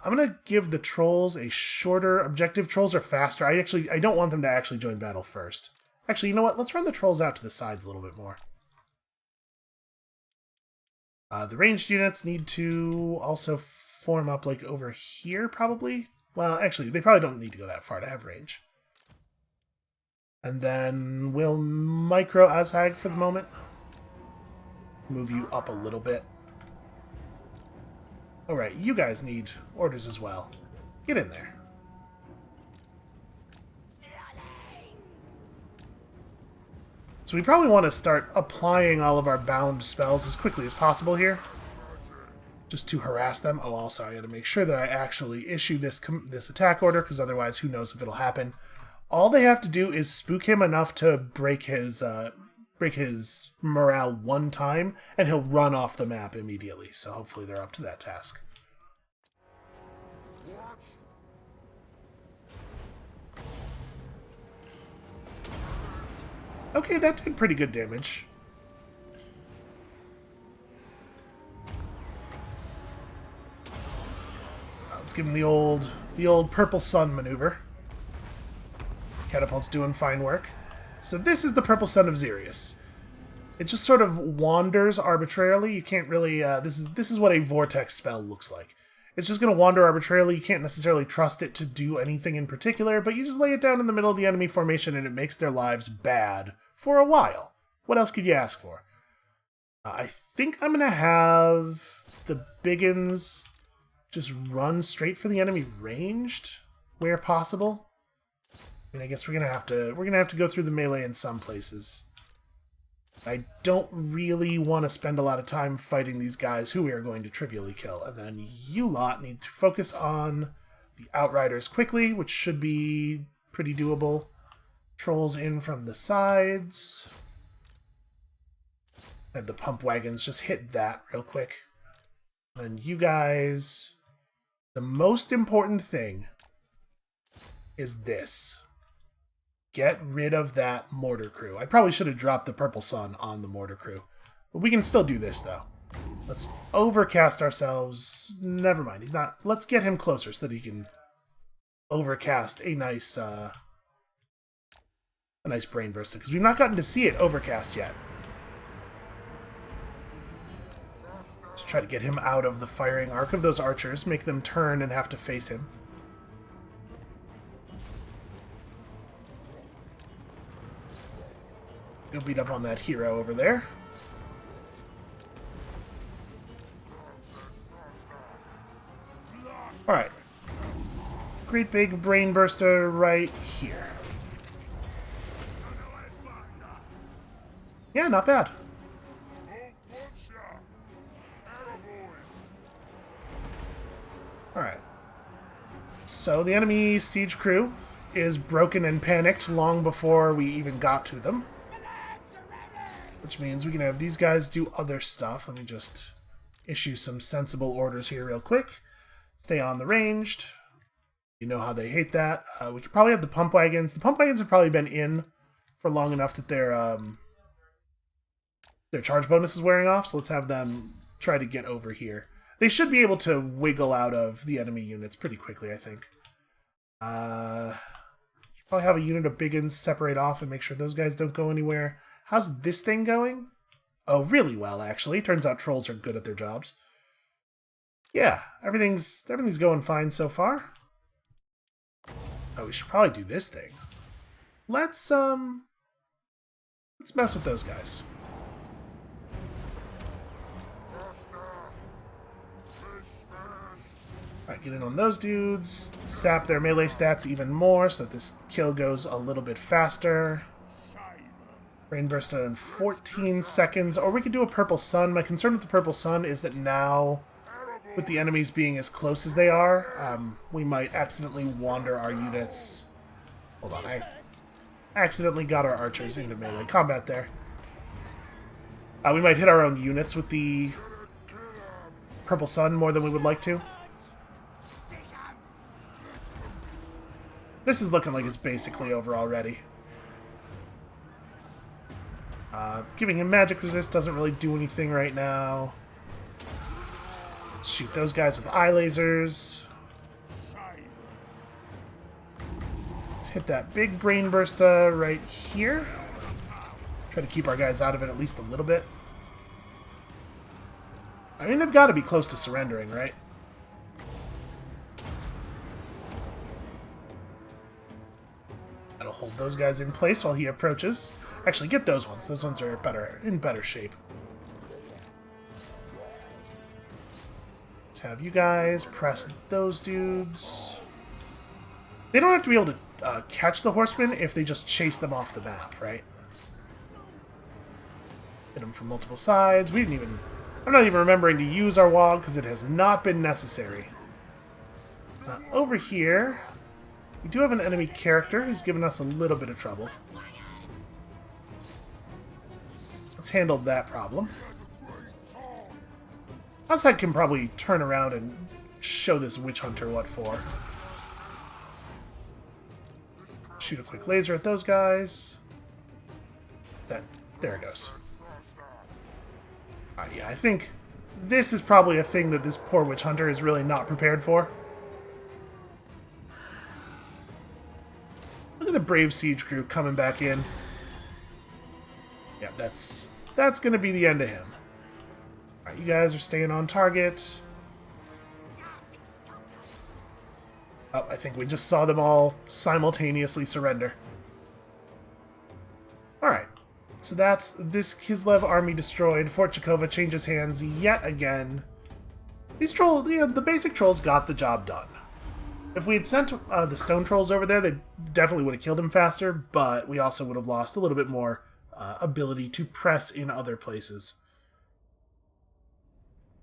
Speaker 1: I'm going to give the trolls a shorter objective. Trolls are faster. I don't want them to actually join battle first. Actually, you know what? Let's run the trolls out to the sides a little bit more. The ranged units need to also form up like over here, probably. Well, actually, they probably don't need to go that far to have range. And then we'll micro Azhag for the moment. Move you up a little bit. Alright, you guys need orders as well. Get in there. So we probably want to start applying all of our bound spells as quickly as possible here. Just to harass them. Oh, also, I gotta make sure that I actually issue this attack order, because otherwise who knows if it'll happen. All they have to do is spook him enough to break his morale one time, and he'll run off the map immediately. So hopefully they're up to that task. Okay, that did pretty good damage. Let's give him the old purple sun maneuver. Catapult's doing fine work. So this is the Purple Sun of Xerius. It just sort of wanders arbitrarily. You can't really... this is what a vortex spell looks like. It's just going to wander arbitrarily. You can't necessarily trust it to do anything in particular, but you just lay it down in the middle of the enemy formation and it makes their lives bad for a while. What else could you ask for? I think I'm going to have the biggins just run straight for the enemy ranged where possible. I mean, I guess we're going to have to go through the melee in some places. I don't really want to spend a lot of time fighting these guys who we are going to trivially kill. And then you lot need to focus on the outriders quickly, which should be pretty doable. Trolls in from the sides. And the pump wagons, just hit that real quick. And you guys, the most important thing is this. Get rid of that mortar crew. I probably should have dropped the purple sun on the mortar crew. But we can still do this, though. Let's overcast ourselves. Never mind, he's not... Let's get him closer so that he can overcast a nice brain burster. Because we've not gotten to see it overcast yet. Let's try to get him out of the firing arc of those archers. Make them turn and have to face him. Go beat up on that hero over there. Alright. Great big brain burster right here. Yeah, not bad. Alright. So the enemy siege crew is broken and panicked long before we even got to them. Which means we can have these guys do other stuff. Let me just issue some sensible orders here real quick. Stay on the ranged. You know how they hate that. We could probably have the pump wagons. The pump wagons have probably been in for long enough that their charge bonus is wearing off, so let's have them try to get over here. They should be able to wiggle out of the enemy units pretty quickly, I think. Should probably have a unit of biggins separate off and make sure those guys don't go anywhere. How's this thing going? Oh, really well, actually. Turns out trolls are good at their jobs. Yeah, everything's going fine so far. Oh, we should probably do this thing. Let's mess with those guys. Alright, get in on those dudes. Sap their melee stats even more so that this kill goes a little bit faster. Brain burst in 14 seconds. Or we could do a purple sun. My concern with the purple sun is that now, with the enemies being as close as they are, we might accidentally wander our units. Hold on, I accidentally got our archers into melee combat there. We might hit our own units with the purple sun more than we would like to. This is looking like it's basically over already. Giving him magic resist doesn't really do anything right now. Let's shoot those guys with eye lasers. Let's hit that big brain burster right here. Try to keep our guys out of it at least a little bit. I mean, they've got to be close to surrendering, right? That'll hold those guys in place while he approaches. Actually, get those ones. Those ones are in better shape. Let's have you guys press those dudes. They don't have to be able to catch the horsemen if they just chase them off the map, right? Hit them from multiple sides. We didn't even... I'm not even remembering to use our wog because it has not been necessary. Over here, we do have an enemy character who's given us a little bit of trouble. Let's handle that problem. Outside can probably turn around and show this witch hunter what for. Shoot a quick laser at those guys. There it goes. Yeah, I think this is probably a thing that this poor witch hunter is really not prepared for. Look at the brave siege crew coming back in. Yeah, that's that's going to be the end of him. Alright, you guys are staying on target. Oh, I think we just saw them all simultaneously surrender. Alright, so that's this Kislev army destroyed. Fort Jakova changes hands yet again. These trolls, the basic trolls got the job done. If we had sent the stone trolls over there, they definitely would have killed him faster, but we also would have lost a little bit more ability to press in other places.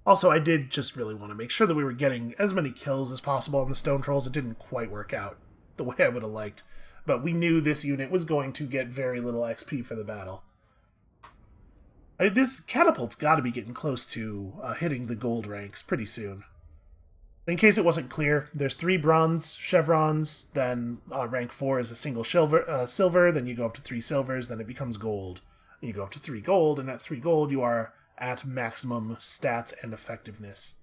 Speaker 1: Also, I did just really want to make sure that we were getting as many kills as possible on the stone trolls. It didn't quite work out the way I would have liked, but we knew this unit was going to get very little XP for the battle. This catapult's got to be getting close to hitting the gold ranks pretty soon. In case it wasn't clear, there's 3 bronze chevrons, then rank 4 is a single silver, then you go up to 3 silvers, then it becomes gold. And you go up to 3 gold, and at 3 gold you are at maximum stats and effectiveness.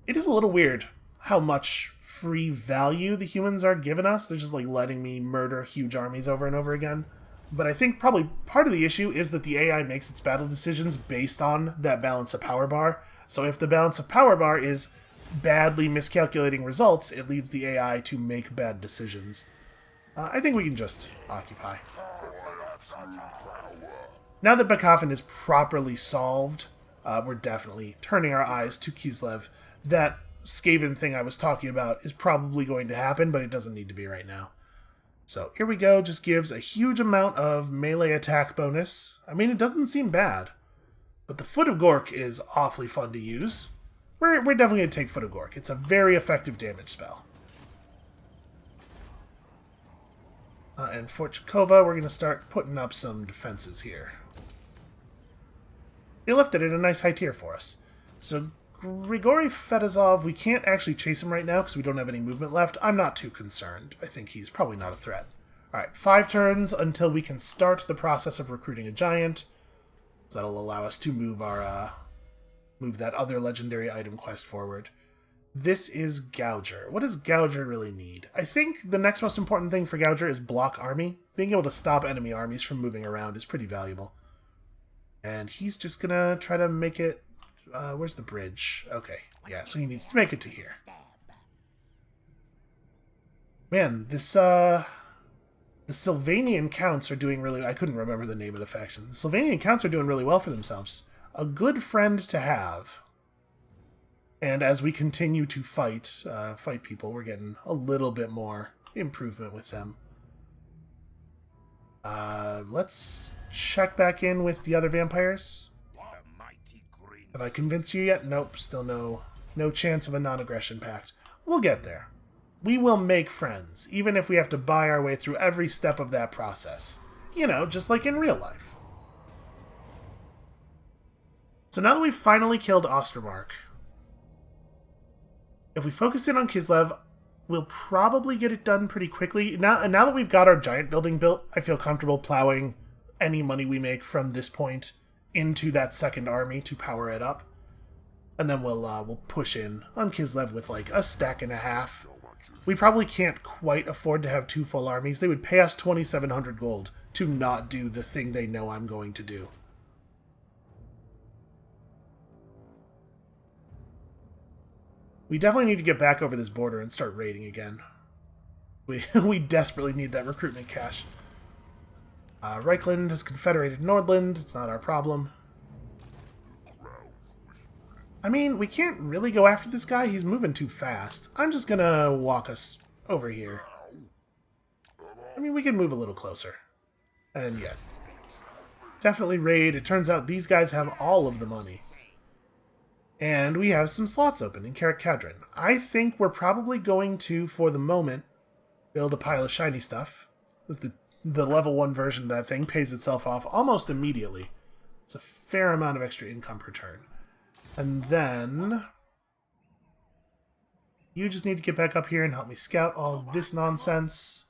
Speaker 1: It is a little weird how much free value the humans are giving us. They're just like letting me murder huge armies over and over again. But I think probably part of the issue is that the AI makes its battle decisions based on that balance of power bar. So if the balance of power bar is badly miscalculating results, it leads the AI to make bad decisions. I think we can just occupy. Now that Bakofen is properly solved, we're definitely turning our eyes to Kislev. That Skaven thing I was talking about is probably going to happen, but it doesn't need to be right now. So here we go, just gives a huge amount of melee attack bonus. I mean, it doesn't seem bad, but the Foot of Gork is awfully fun to use. We're definitely going to take Foot of Gork. It's a very effective damage spell. And Fort Jakova, we're going to start putting up some defenses here. They left it at a nice high tier for us. So Grigory Fedosov, we can't actually chase him right now because we don't have any movement left. I'm not too concerned. I think he's probably not a threat. Alright, 5 turns until we can start the process of recruiting a giant. So that'll allow us to move our move that other legendary item quest forward. This is Gouger. What does Gouger really need? I think the next most important thing for Gouger is block army. Being able to stop enemy armies from moving around is pretty valuable. And he's just gonna try to make it... where's the bridge? Okay, yeah, so he needs to make it to here. Man, this, the Sylvanian Counts are doing really... I couldn't remember the name of the faction. The Sylvanian Counts are doing really well for themselves. A good friend to have. And as we continue to fight people, we're getting a little bit more improvement with them. Let's check back in with the other vampires. Have I convinced you yet? Nope, still no chance of a non-aggression pact. We'll get there. We will make friends, even if we have to buy our way through every step of that process. You know, just like in real life. So now that we've finally killed Auster Mark, if we focus in on Kislev, we'll probably get it done pretty quickly. Now that we've got our giant building built, I feel comfortable plowing any money we make from this point into that second army to power it up. And then we'll push in on Kislev with like a stack and a half. We probably can't quite afford to have 2 full armies. They would pay us 2,700 gold to not do the thing they know I'm going to do. We definitely need to get back over this border and start raiding again. We desperately need that recruitment cash. Reichland has confederated Nordland. It's not our problem. I mean, we can't really go after this guy. He's moving too fast. I'm just gonna walk us over here. I mean, we can move a little closer. And yes. Definitely raid. It turns out these guys have all of the money. And we have some slots open in Karak Kadrin. I think we're probably going to, for the moment, build a pile of shiny stuff. Because the level 1 version of that thing pays itself off almost immediately. It's a fair amount of extra income per turn. And then... you just need to get back up here and help me scout all this nonsense.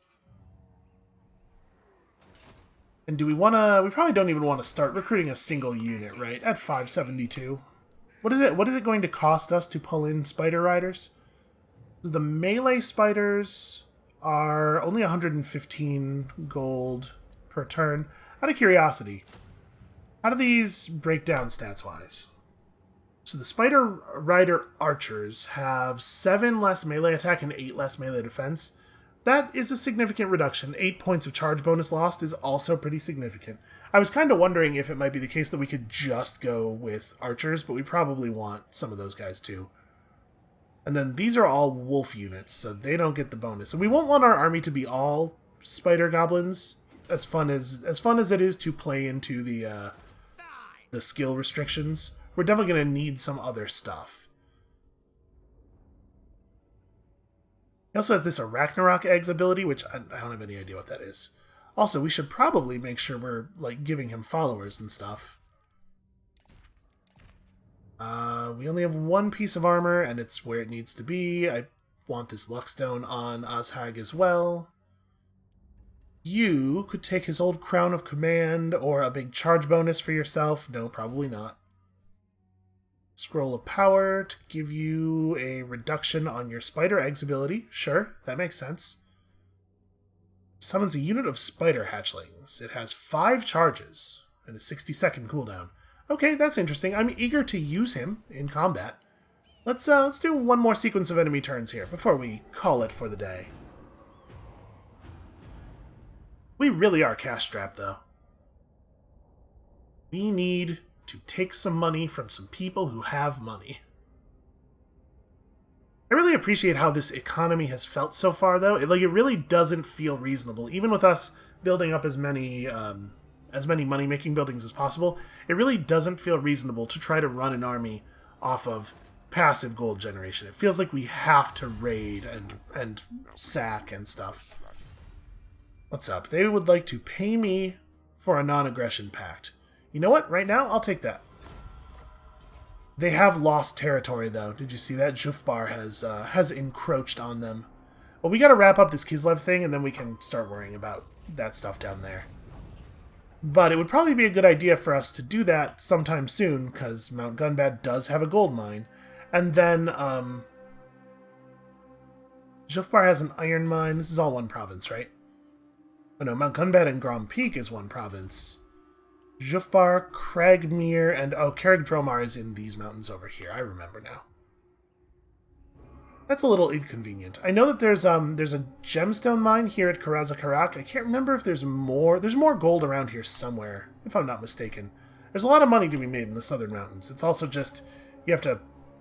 Speaker 1: And do we want to... we probably don't even want to start recruiting a single unit, right? At 572. What is it going to cost us to pull in spider riders? The melee spiders are only 115 gold per turn. Out of curiosity, how do these break down stats-wise? So the Spider Rider Archers have 7 less melee attack and 8 less melee defense. That is a significant reduction. 8 points of charge bonus lost is also pretty significant. I was kind of wondering if it might be the case that we could just go with Archers, but we probably want some of those guys too. And then these are all wolf units, so they don't get the bonus. And we won't want our army to be all spider goblins, as fun as it is to play into the skill restrictions. We're definitely going to need some other stuff. He also has this Arachnarok Eggs ability, which I don't have any idea what that is. Also, we should probably make sure we're like giving him followers and stuff. We only have 1 piece of armor, and it's where it needs to be. I want this Luckstone on Ozhag as well. You could take his old Crown of Command or a big charge bonus for yourself. No, probably not. Scroll of Power to give you a reduction on your Spider Eggs ability. Sure, that makes sense. Summons a unit of Spider Hatchlings. It has 5 charges and a 60-second cooldown. Okay, that's interesting. I'm eager to use him in combat. Let's do one more sequence of enemy turns here before we call it for the day. We really are cash-strapped, though. We need to take some money from some people who have money. I really appreciate how this economy has felt so far, though. It really doesn't feel reasonable. Even with us building up as many money-making buildings as possible, it really doesn't feel reasonable to try to run an army off of passive gold generation. It feels like we have to raid and sack and stuff. What's up? They would like to pay me for a non-aggression pact. You know what? Right now, I'll take that. They have lost territory, though. Did you see that? Jufbar has encroached on them. Well, we gotta wrap up this Kislev thing, and then we can start worrying about that stuff down there. But it would probably be a good idea for us to do that sometime soon, because Mount Gunbad does have a gold mine. And then, Jufbar has an iron mine. This is all one province, right? Oh no, Mount Gunbad and Grom Peak is one province. Jufbar, Cragmere, and Carreg Dromar is in these mountains over here. I remember now. That's a little inconvenient. I know that there's a gemstone mine here at Karazakarak. I can't remember if there's more. There's more gold around here somewhere, if I'm not mistaken. There's a lot of money to be made in the southern mountains. It's also just, you have to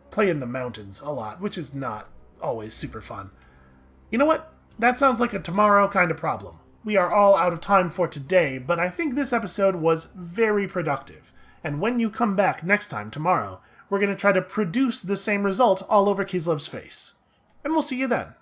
Speaker 1: play in the mountains a lot, which is not always super fun. You know what? That sounds like a tomorrow kind of problem. We are all out of time for today, but I think this episode was very productive. And when you come back next time, tomorrow, we're going to try to produce the same result all over Kislev's face. And we'll see you then.